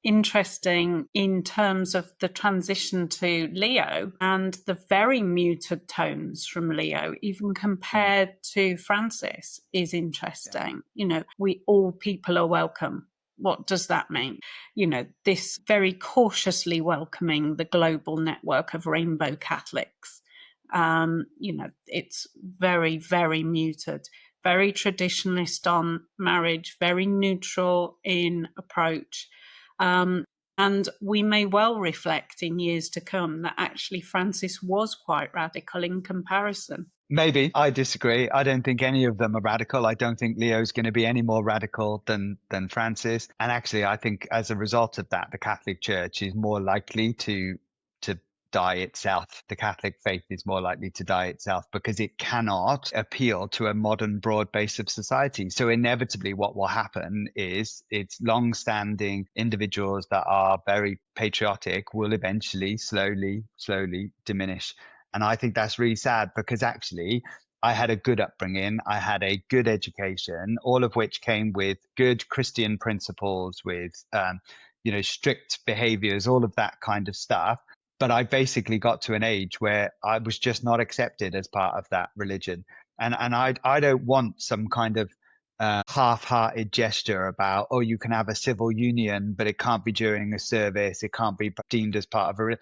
interesting in terms of the transition to Leo and the very muted tones from Leo, even compared to Francis, is interesting. All people are welcome. What does that mean? This very cautiously welcoming the global network of rainbow Catholics. It's very, very muted, very traditionalist on marriage, very neutral in approach. And we may well reflect in years to come that actually Francis was quite radical in comparison. Maybe. I disagree. I don't think any of them are radical. I don't think Leo's going to be any more radical than Francis. And actually, I think as a result of that, the Catholic Church is more likely to die itself. The Catholic faith is more likely to die itself because it cannot appeal to a modern broad base of society. So inevitably what will happen is its long-standing individuals that are very patriotic will eventually slowly diminish. And I think that's really sad, because actually I had a good upbringing. I had a good education, all of which came with good Christian principles, with, strict behaviors, all of that kind of stuff. But I basically got to an age where I was just not accepted as part of that religion. And I don't want some kind of half-hearted gesture about, oh, you can have a civil union, but it can't be during a service. It can't be deemed as part of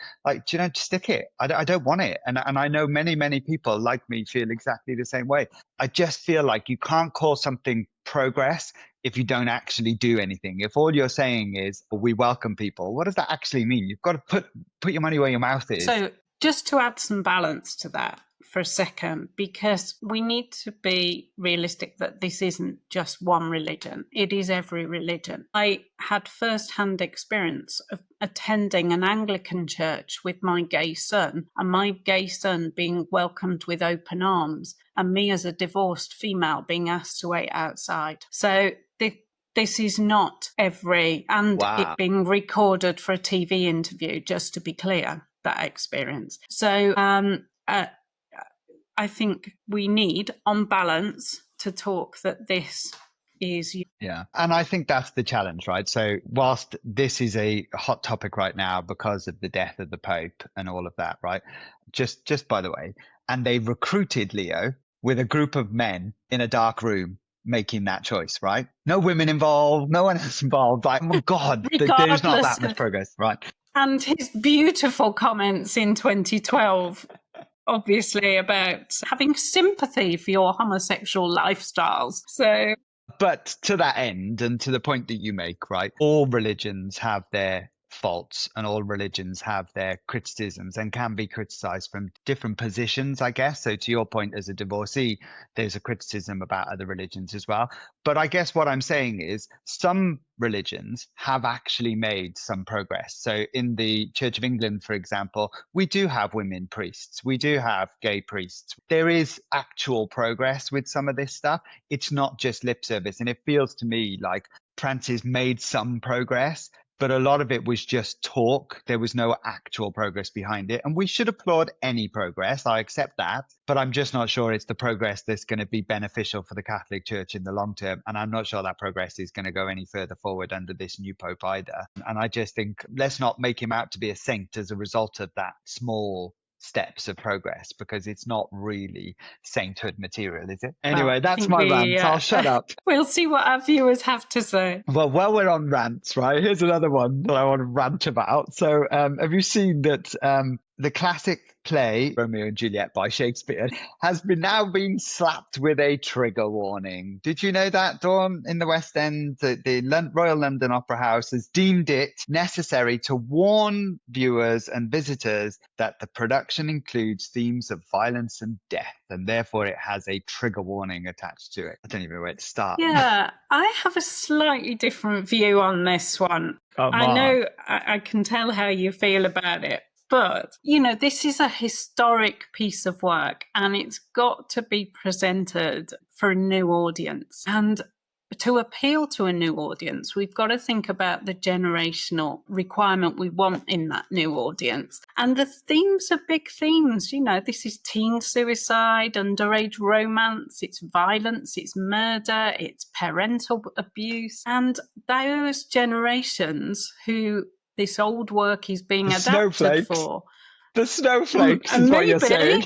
just stick it. I don't want it. And I know many people like me feel exactly the same way. I just feel like you can't call something progress if you don't actually do anything. If all you're saying is we welcome people, what does that actually mean? You've got to put your money where your mouth is. So just to add some balance to that for a second, because we need to be realistic that this isn't just one religion. It is every religion. I had first-hand experience of attending an Anglican church with my gay son, and my gay son being welcomed with open arms, and me as a divorced female being asked to wait outside. So this is not every, and Wow. It being recorded for a TV interview, just to be clear, that experience. So I think we need, on balance, to talk that this is. Yeah. And I think that's the challenge, right? So whilst this is a hot topic right now because of the death of the Pope and all of that, right? Just by the way, and they recruited Leo with a group of men in a dark room making that choice, right? No women involved, no one else involved. Like, oh my God, there's not that much progress, right? And his beautiful comments in 2012, obviously, about having sympathy for your homosexual lifestyles. But to that end, and to the point that you make, right, all religions have their faults and all religions have their criticisms and can be criticized from different positions, I guess. So to your point, as a divorcee, there's a criticism about other religions as well. But I guess what I'm saying is some religions have actually made some progress. So in the Church of England, for example, we do have women priests. We do have gay priests. There is actual progress with some of this stuff. It's not just lip service. And it feels to me like Francis made some progress, but a lot of it was just talk. There was no actual progress behind it. And we should applaud any progress. I accept that. But I'm just not sure it's the progress that's going to be beneficial for the Catholic Church in the long term. And I'm not sure that progress is going to go any further forward under this new Pope either. And I just think let's not make him out to be a saint as a result of that small steps of progress, because it's not really sainthood material, is it? Anyway, that's my rant. I'll shut up. We'll see what our viewers have to say. Well, while we're on rants, right, here's another one that I want to rant about. So have you seen that the classic play Romeo and Juliet by Shakespeare has now been slapped with a trigger warning? Did you know that, Dawn? In the West End, the Royal London Opera House has deemed it necessary to warn viewers and visitors that the production includes themes of violence and death, and therefore it has a trigger warning attached to it. I don't even know where to start. Yeah, I have a slightly different view on this one. I know I can tell how you feel about it. But, you know, this is a historic piece of work and it's got to be presented for a new audience. And to appeal to a new audience, we've got to think about the generational requirement we want in that new audience. And the themes are big themes. You know, this is teen suicide, underage romance, it's violence, it's murder, it's parental abuse. And those generations who this old work is being adapted for. The snowflakes is what you're saying.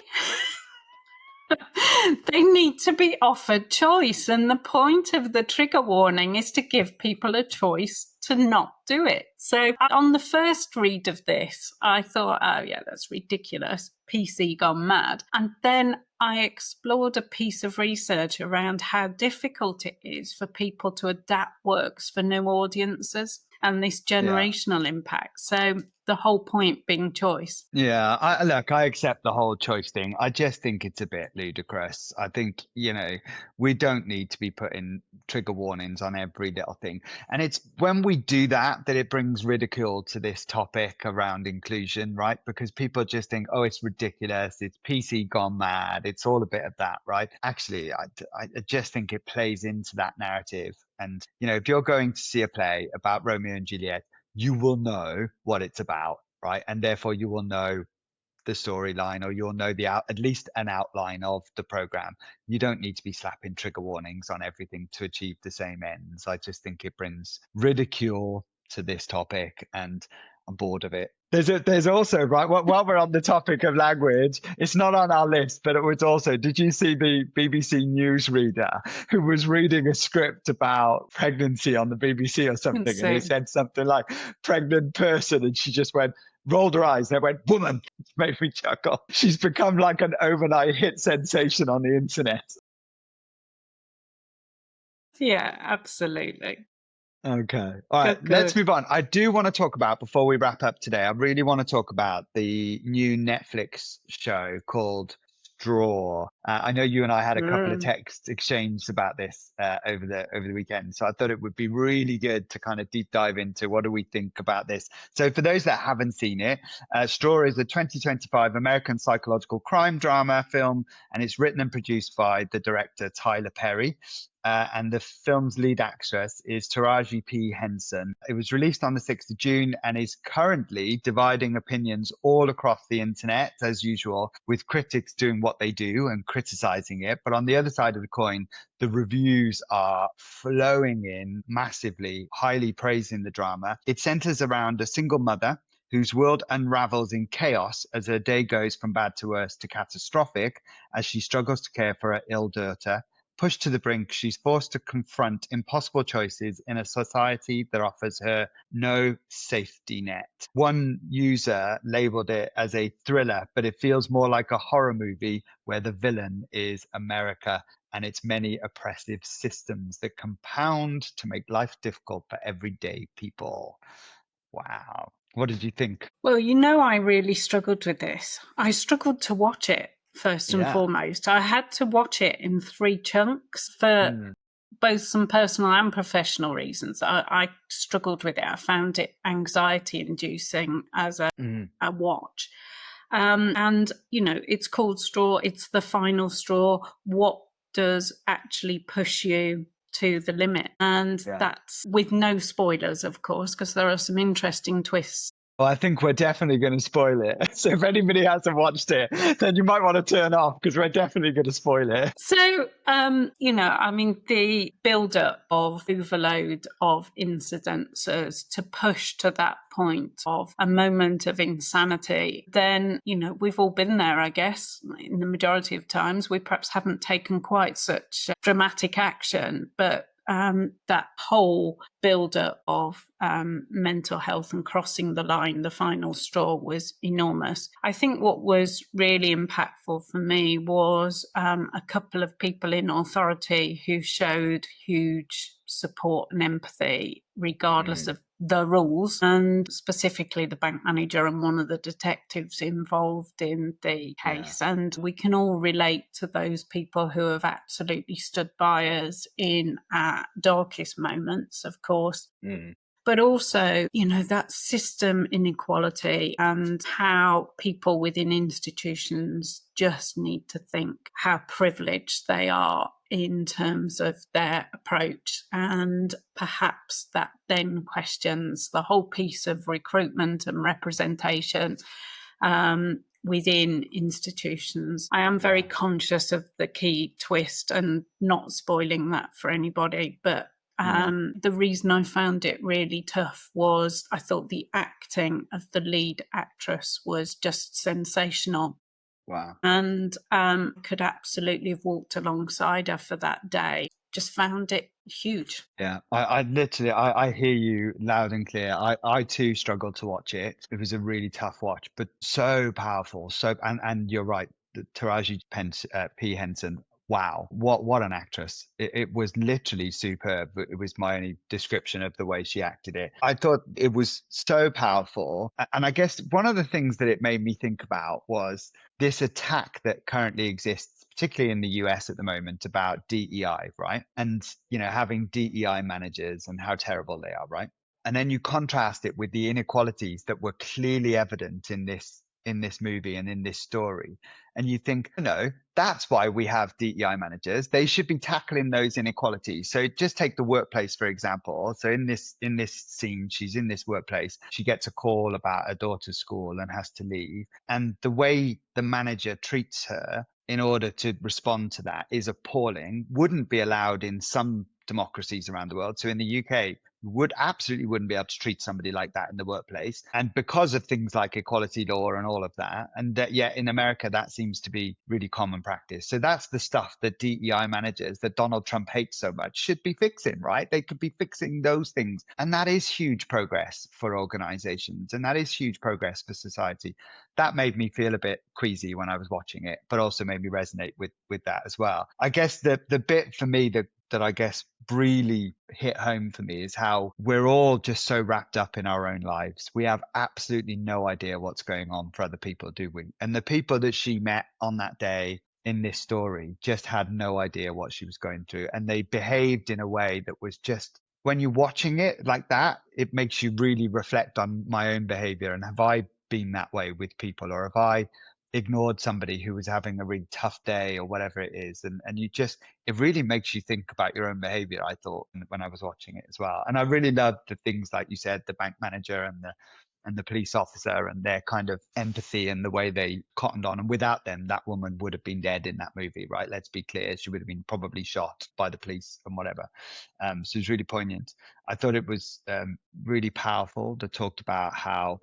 They need to be offered choice. And the point of the trigger warning is to give people a choice to not do it. So on the first read of this, I thought, oh yeah, that's ridiculous. PC gone mad. And then I explored a piece of research around how difficult it is for people to adapt works for new audiences and this generational impact. So the whole point being choice. Yeah, I accept the whole choice thing. I just think it's a bit ludicrous. I think, you know, we don't need to be putting trigger warnings on every little thing. And it's when we do that it brings ridicule to this topic around inclusion, right? Because people just think, oh, it's ridiculous. It's PC gone mad. It's all a bit of that, right? Actually, I just think it plays into that narrative. And, you know, if you're going to see a play about Romeo and Juliet, you will know what it's about, right? And therefore you will know the storyline, or you'll know at least an outline of the program. You don't need to be slapping trigger warnings on everything to achieve the same ends. I just think it brings ridicule to this topic, and I'm bored of it. There's also, right, while we're on the topic of language, it's not on our list, but it was also, did you see the BBC newsreader who was reading a script about pregnancy on the BBC or something? Insane. And it said something like pregnant person, and she just rolled her eyes and went, woman. It made me chuckle. She's become like an overnight hit sensation on the internet. Yeah, absolutely. Okay. All right. Let's move on. I do want to talk about, before we wrap up today, I really want to talk about the new Netflix show called Straw. I know you and I had a couple of text exchanges about this over the weekend. So I thought it would be really good to kind of deep dive into what do we think about this. So for those that haven't seen it, Straw is a 2025 American psychological crime drama film, and it's written and produced by the director Tyler Perry. And the film's lead actress is Tariji P. Henson. It was released on the 6th of June and is currently dividing opinions all across the internet, as usual, with critics doing what they do and criticizing it. But on the other side of the coin, the reviews are flowing in massively, highly praising the drama. It centers around a single mother whose world unravels in chaos as her day goes from bad to worse to catastrophic as she struggles to care for her ill daughter. Pushed to the brink, she's forced to confront impossible choices in a society that offers her no safety net. One user labeled it as a thriller, but it feels more like a horror movie where the villain is America and its many oppressive systems that compound to make life difficult for everyday people. Wow. What did you think? Well, you know, I really struggled with this. I struggled to watch it. First and foremost, I had to watch it in 3 chunks for both some personal and professional reasons. I struggled with it. I found it anxiety inducing as a watch. And, you know, it's called Straw. It's the final straw. What does actually push you to the limit. And Yeah. that's with no spoilers, of course, because there are some interesting twists. Well, I think we're definitely going to spoil it. So if anybody hasn't watched it, then you might want to turn off because we're definitely going to spoil it. So, I mean, the build-up of overload of incidences to push to that point of a moment of insanity, then, we've all been there, I guess. In the majority of times, we perhaps haven't taken quite such dramatic action, but that whole build-up of mental health and crossing the line, the final straw, was enormous. I think what was really impactful for me was a couple of people in authority who showed huge support and empathy, regardless of the rules, and specifically the bank manager and one of the detectives involved in the case. Yeah. And we can all relate to those people who have absolutely stood by us in our darkest moments, of course. But also, that system inequality and how people within institutions just need to think how privileged they are in terms of their approach. And perhaps that then questions the whole piece of recruitment and representation within institutions. I am very conscious of the key twist and not spoiling that for anybody, but the reason I found it really tough was I thought the acting of the lead actress was just sensational. Wow. And could absolutely have walked alongside her for that day. Just found it huge. Yeah, I literally, I hear you loud and clear. I too struggled to watch it. It was a really tough watch, but so powerful. So, and you're right, Taraji P. Henson. Wow, what an actress. It was literally superb. It was my only description of the way she acted it. I thought it was so powerful. And I guess one of the things that it made me think about was this attack that currently exists, particularly in the US at the moment, about DEI, right? And, having DEI managers and how terrible they are, right? And then you contrast it with the inequalities that were clearly evident in this movie and in this story. And you think, no, that's why we have DEI managers. They should be tackling those inequalities. So just take the workplace, for example. So in this scene, she's in this workplace. She gets a call about her daughter's school and has to leave. And the way the manager treats her in order to respond to that is appalling, wouldn't be allowed in some democracies around the world. So in the UK, absolutely wouldn't be able to treat somebody like that in the workplace. And because of things like equality law and all of that, and yet in America, that seems to be really common practice. So that's the stuff that DEI managers that Donald Trump hates so much should be fixing, right? They could be fixing those things. And that is huge progress for organizations. And that is huge progress for society. That made me feel a bit queasy when I was watching it, but also made me resonate with that as well. I guess the bit for me that I guess really hit home for me is how we're all just so wrapped up in our own lives. We have absolutely no idea what's going on for other people, do we? And the people that she met on that day in this story just had no idea what she was going through. And they behaved in a way that was just, when you're watching it like that, it makes you really reflect on my own behavior. And have I been that way with people, or have I ignored somebody who was having a really tough day or whatever it is? And it really makes you think about your own behavior, I thought, when I was watching it as well. And I really loved the things like you said, the bank manager and the police officer and their kind of empathy and the way they cottoned on. And without them, that woman would have been dead in that movie, right? Let's be clear. She would have been probably shot by the police and whatever. So it's really poignant. I thought it was really powerful. They talked about how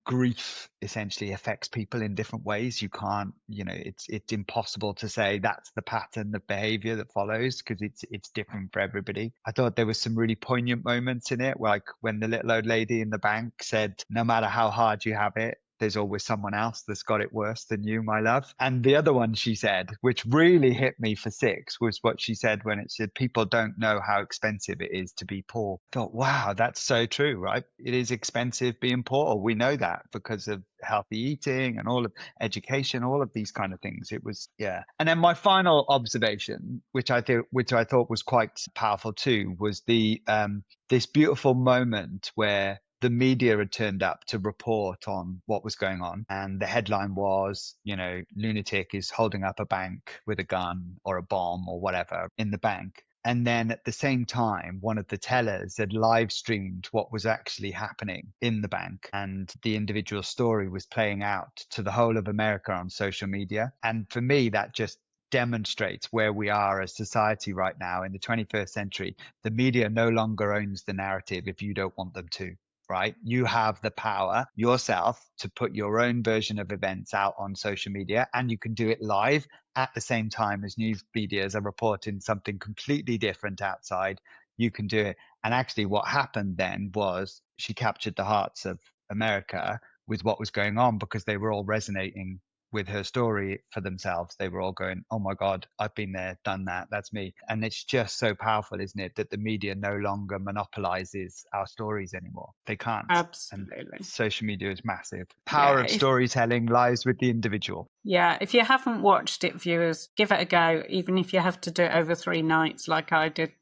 grief essentially affects people in different ways. You can't, it's impossible to say that's the pattern of behavior that follows, because it's different for everybody. I thought there was some really poignant moments in it, like when the little old lady in the bank said, no matter how hard you have it, there's always someone else that's got it worse than you, my love. And the other one she said, which really hit me for six, was what she said when it said, people don't know how expensive it is to be poor. I thought, wow, that's so true, right? It is expensive being poor. We know that because of healthy eating and all of education, all of these kind of things. It was, yeah. And then my final observation, which I thought was quite powerful too, was this beautiful moment where the media had turned up to report on what was going on. And the headline was, lunatic is holding up a bank with a gun or a bomb or whatever in the bank. And then at the same time, one of the tellers had live streamed what was actually happening in the bank. And the individual story was playing out to the whole of America on social media. And for me, that just demonstrates where we are as society right now in the 21st century. The media no longer owns the narrative if you don't want them to. Right? You have the power yourself to put your own version of events out on social media, and you can do it live at the same time as news medias are reporting something completely different outside. You can do it. And actually, what happened then was she captured the hearts of America with what was going on because they were all resonating with her story for themselves. They were all going, oh my God, I've been there, done that. That's me. And it's just so powerful, isn't it, that the media no longer monopolizes our stories anymore. They can't. And Absolutely. social media is massive. Power of storytelling lies with the individual. Yeah, if you haven't watched it, viewers, give it a go, even if you have to do it over 3 nights like I did.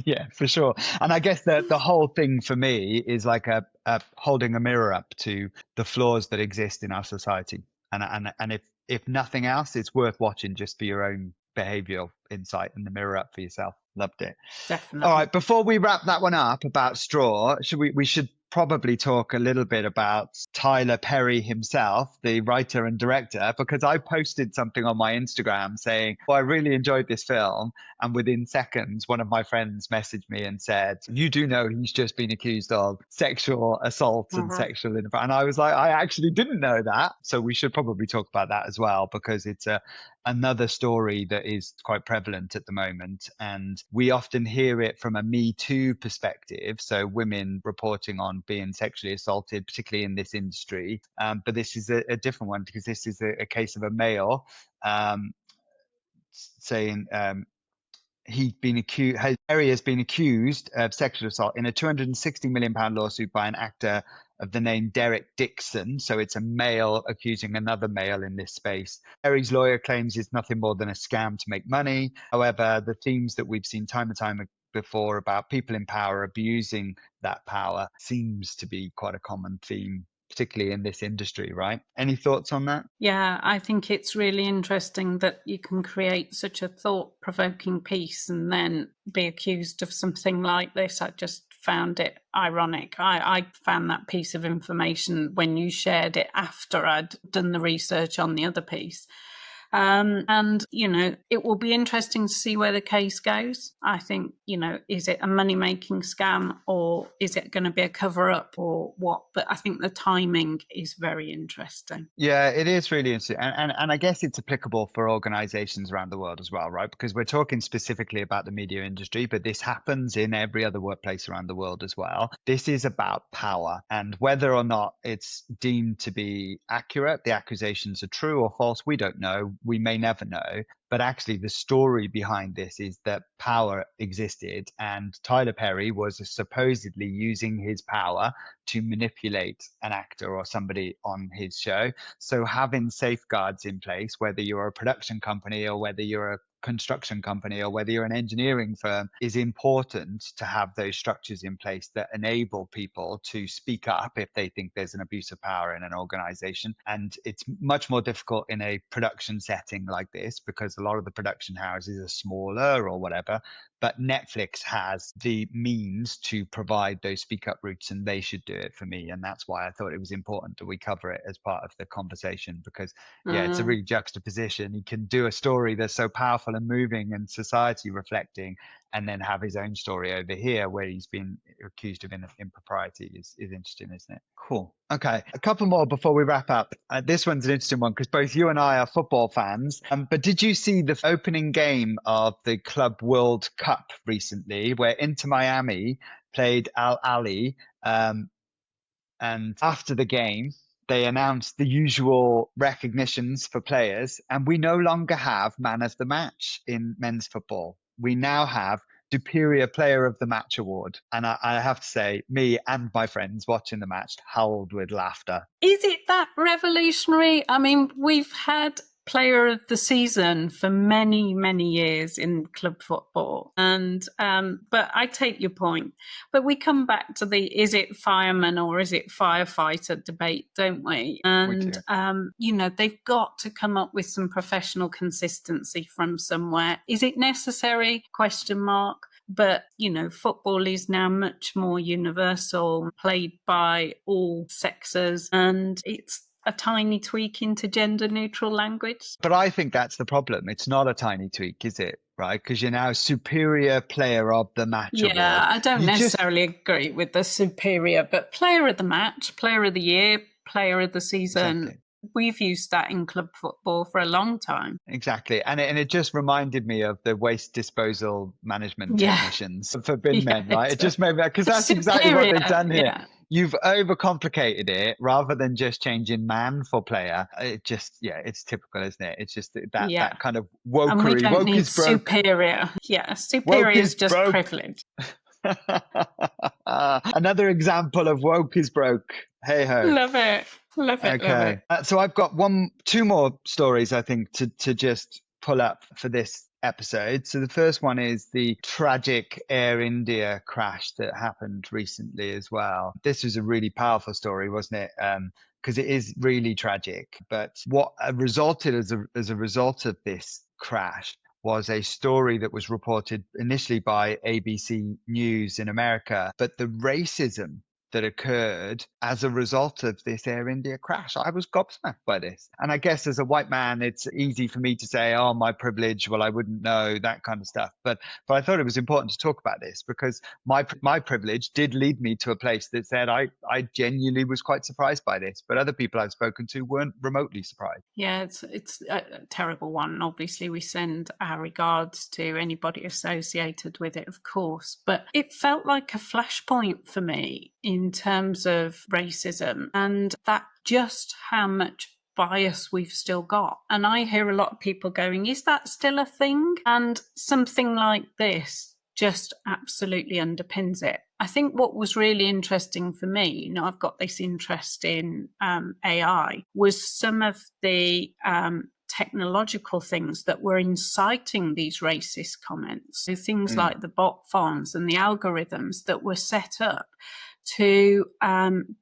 Yeah, for sure. And I guess that the whole thing for me is like a holding a mirror up to the flaws that exist in our society. And if nothing else, it's worth watching just for your own behavioral insight and the mirror up for yourself. Loved it. Definitely. All right, before we wrap that one up about straw, we should probably talk a little bit about Tyler Perry himself, the writer and director, because I posted something on my Instagram saying, I really enjoyed this film. And within seconds, one of my friends messaged me and said, you do know he's just been accused of sexual assault and sexual and I was like, I actually didn't know that. So we should probably talk about that as well, because it's another story that is quite prevalent at the moment. And we often hear it from a Me Too perspective. So women reporting on being sexually assaulted, particularly in this industry. But this is a different one because this is a case of a male saying Perry has been accused of sexual assault in a £260 million lawsuit by an actor of the name Derek Dixon. So it's a male accusing another male in this space. Perry's lawyer claims it's nothing more than a scam to make money. However, the themes that we've seen time and time before about people in power abusing that power seems to be quite a common theme, particularly in this industry, right? Any thoughts on that? Yeah, I think it's really interesting that you can create such a thought-provoking piece and then be accused of something like this. I just found it ironic. I found that piece of information when you shared it after I'd done the research on the other piece. And, it will be interesting to see where the case goes. I think, is it a money-making scam or is it going to be a cover-up or what? But I think the timing is very interesting. Yeah, it is really interesting. And I guess it's applicable for organizations around the world as well, right? Because we're talking specifically about the media industry, but this happens in every other workplace around the world as well. This is about power, and whether or not it's deemed to be accurate, the accusations are true or false, we don't know. We may never know. But actually, the story behind this is that power existed, and Tyler Perry was supposedly using his power to manipulate an actor or somebody on his show. So having safeguards in place, whether you're a production company or whether you're a construction company or whether you're an engineering firm, is important to have those structures in place that enable people to speak up if they think there's an abuse of power in an organization. And it's much more difficult in a production setting like this because a lot of the production houses are smaller or whatever. But Netflix has the means to provide those speak up routes, and they should do it for me. And that's why I thought it was important that we cover it as part of the conversation, because it's a really juxtaposition. He can do a story that's so powerful and moving and society reflecting, and then have his own story over here where he's been accused of impropriety is interesting, isn't it? Cool. Okay, a couple more before we wrap up. This one's an interesting one because both you and I are football fans. But did you see the opening game of the Club World Cup recently, where Inter Miami played Al Ahly? And after the game, they announced the usual recognitions for players, and we no longer have man of the match in men's football. We now have Superior Player of the Match award. And I have to say, me and my friends watching the match howled with laughter. Is it that revolutionary? I mean, we've had player of the season for many, many years in club football. And but I take your point. But we come back to the is it fireman or is it firefighter debate, don't we? And they've got to come up with some professional consistency from somewhere. Is it necessary? Question mark. But, football is now much more universal, played by all sexes, and it's a tiny tweak into gender neutral language. But I think that's the problem. It's not a tiny tweak, is it? Right? Because you're now superior player of the match award. I don't necessarily agree with the superior, but player of the match, player of the year, player of the season. Exactly. We've used that in club football for a long time. Exactly. And it just reminded me of the waste disposal management technicians for bin men, right? It just made me, because that's exactly what they've done here. Yeah. You've overcomplicated it rather than just changing man for player. It just, it's typical, isn't it? It's just that kind of wokery. And we don't woke need is broke. superior. Yeah, superior is just broke. Privilege. Another example of woke is broke. Hey ho. Love it. Okay. So I've got two more stories, I think, to just pull up for this episode. So the first one is the tragic Air India crash that happened recently as well. This was a really powerful story, wasn't it? Because it is really tragic. But what resulted as a result of this crash was a story that was reported initially by ABC News in America, but the racism that occurred as a result of this Air India crash. I was gobsmacked by this. And I guess as a white man, it's easy for me to say, oh, my privilege, well, I wouldn't know, that kind of stuff. But I thought it was important to talk about this because my privilege did lead me to a place that said I genuinely was quite surprised by this. But other people I've spoken to weren't remotely surprised. Yeah, it's a terrible one. Obviously, we send our regards to anybody associated with it, of course. But it felt like a flashpoint for me in terms of racism and that just how much bias we've still got. And I hear a lot of people going, is that still a thing? And something like this just absolutely underpins it. I think what was really interesting for me, I've got this interest in AI, was some of the technological things that were inciting these racist comments. So things like the bot farms and the algorithms that were set up to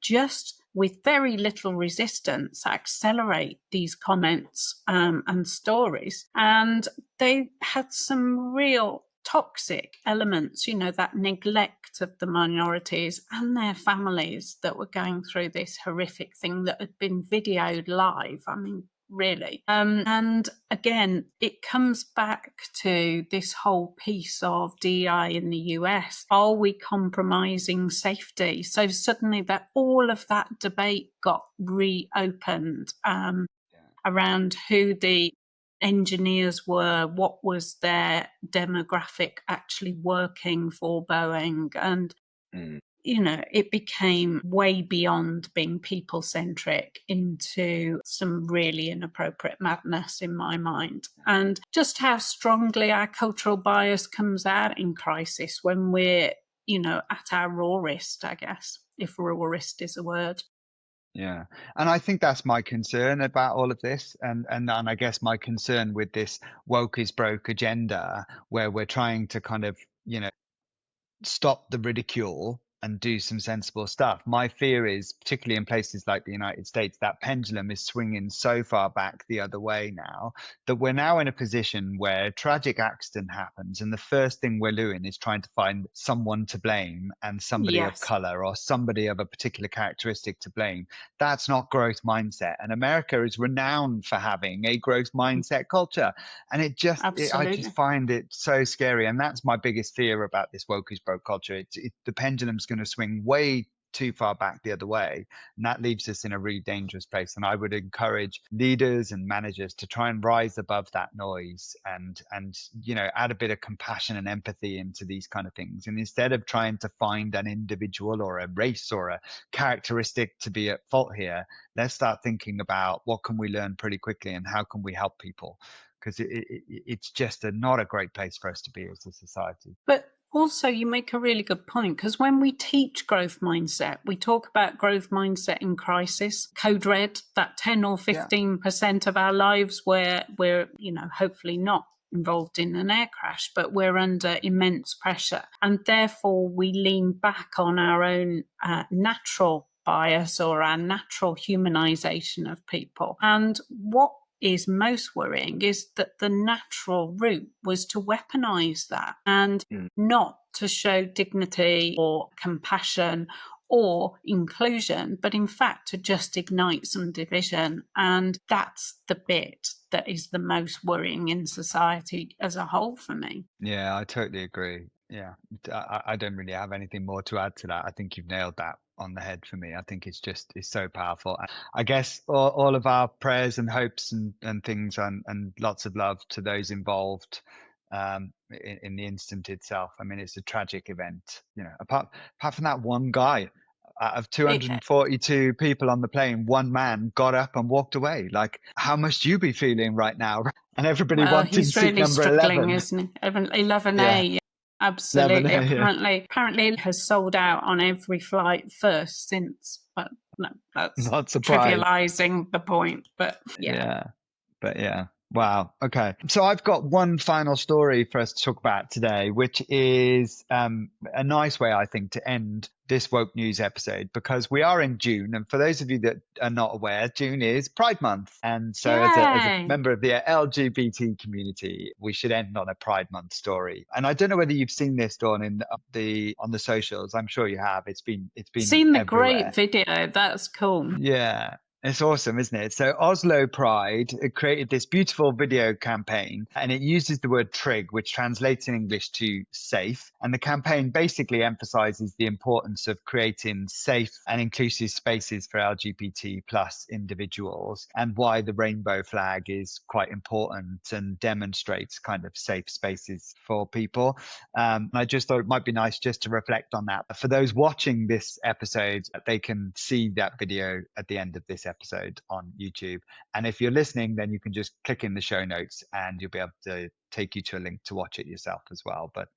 just with very little resistance accelerate these comments and stories. And they had some real toxic elements, that neglect of the minorities and their families that were going through this horrific thing that had been videoed live. I mean, really. And again, it comes back to this whole piece of DEI in the US. Are we compromising safety? So suddenly that all of that debate got reopened around who the engineers were, what was their demographic actually working for Boeing, and it became way beyond being people-centric into some really inappropriate madness in my mind. And just how strongly our cultural bias comes out in crisis when we're, at our rawest, I guess, if rawest is a word. Yeah. And I think that's my concern about all of this. And I guess my concern with this woke is broke agenda, where we're trying to kind of, stop the ridicule and do some sensible stuff. My fear is, particularly in places like the United States, that pendulum is swinging so far back the other way now that we're now in a position where a tragic accident happens and the first thing we're doing is trying to find someone to blame and somebody of color or somebody of a particular characteristic to blame. That's not growth mindset. And America is renowned for having a growth mindset culture. And I just find it so scary. And that's my biggest fear about this woke is broke culture. The pendulum's going to swing way too far back the other way, and that leaves us in a really dangerous place. And I would encourage leaders and managers to try and rise above that noise and add a bit of compassion and empathy into these kind of things. And instead of trying to find an individual or a race or a characteristic to be at fault here, let's start thinking about what can we learn pretty quickly and how can we help people, because it's just not a great place for us to be as a society. But Also, you make a really good point, because when we teach growth mindset, we talk about growth mindset in crisis. Code red, that 10 or 15% of our lives where we're, hopefully not involved in an air crash, but we're under immense pressure. And therefore, we lean back on our own natural bias or our natural humanization of people. And what is most worrying is that the natural route was to weaponize that and not to show dignity or compassion or inclusion, but in fact to just ignite some division. And that's the bit that is the most worrying in society as a whole for me. Yeah, I totally agree. Yeah, I don't really have anything more to add to that. I think you've nailed that on the head for me. I think it's so powerful. I guess all of our prayers and hopes and things and lots of love to those involved in the incident itself. I mean, it's a tragic event. Apart from that one guy, out of 242 people on the plane, one man got up and walked away. Like, how must you be feeling right now? And everybody wanting he's seat really number struggling, 11. isn't he? 11A. Yeah. Absolutely. 11A, Apparently it has sold out on every flight first since, but no, that's Not surprised. trivializing the point. But Yeah. But yeah. Wow. Okay. So I've got one final story for us to talk about today, which is a nice way, I think, to end this Woke News episode, because we are in June. And for those of you that are not aware, June is Pride Month. And so as a member of the LGBT community, we should end on a Pride Month story. And I don't know whether you've seen this, Dawn, on the socials. I'm sure you have. It's been seen the everywhere. great video. That's cool. Yeah. It's awesome, isn't it? So Oslo Pride created this beautiful video campaign, and it uses the word trig, which translates in English to safe. And the campaign basically emphasizes the importance of creating safe and inclusive spaces for LGBT plus individuals, and why the rainbow flag is quite important and demonstrates kind of safe spaces for people. I just thought it might be nice just to reflect on that. For those watching this episode, they can see that video at the end of this episode on YouTube. And if you're listening, then you can just click in the show notes and you'll be able to take you to a link to watch it yourself as well. But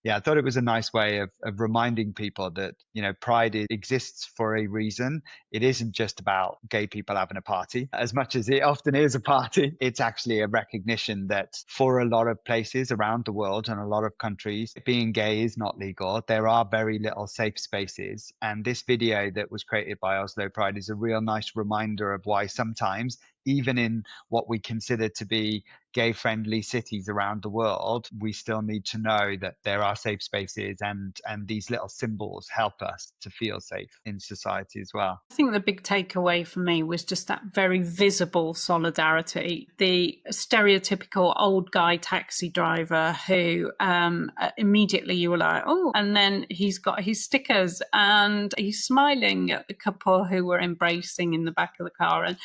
yeah, I thought it was a nice way of reminding people that, Pride exists for a reason. It isn't just about gay people having a party. As much as it often is a party, it's actually a recognition that for a lot of places around the world and a lot of countries, being gay is not legal. There are very little safe spaces. And this video that was created by Oslo Pride is a real nice reminder of why sometimes, even in what we consider to be gay-friendly cities around the world, we still need to know that there are safe spaces, and these little symbols help us to feel safe in society as well. I think the big takeaway for me was just that very visible solidarity. The stereotypical old guy taxi driver who immediately you were like, oh, and then he's got his stickers and he's smiling at the couple who were embracing in the back of the car. And,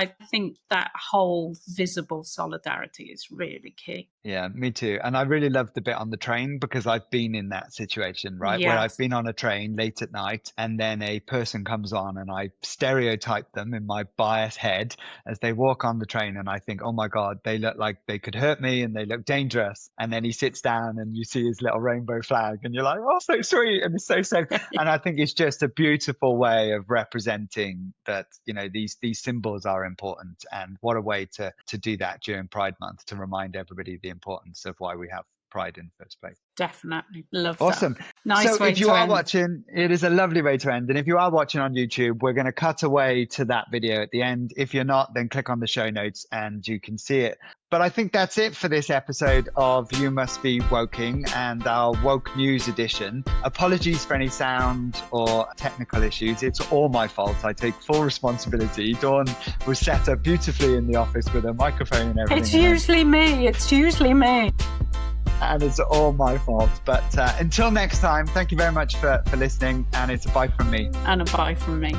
I think that whole visible solidarity is really key. Yeah, me too. And I really love the bit on the train, because I've been in that situation, right? Yes. Where I've been on a train late at night and then a person comes on and I stereotype them in my biased head as they walk on the train, and I think, oh my God, they look like they could hurt me and they look dangerous. And then he sits down and you see his little rainbow flag and you're like, oh, so sweet and it's so safe. And I think it's just a beautiful way of representing that, these symbols are important, and what a way to do that during Pride Month, to remind everybody the importance of why we have Pride in the first place. Definitely. Love awesome. That. Nice so way if you to are end. watching, it is a lovely way to end. And if you are watching on YouTube, we're going to cut away to that video at the end. If you're not, then click on the show notes and you can see it. But I think that's it for this episode of You Must Be Woking and our Woke News edition. Apologies for any sound or technical issues. It's all my fault. I take full responsibility. Dawn was set up beautifully in the office with a microphone and everything. It's usually me. And it's all my fault. But until next time, thank you very much for listening. And it's a bye from me. And a bye from me.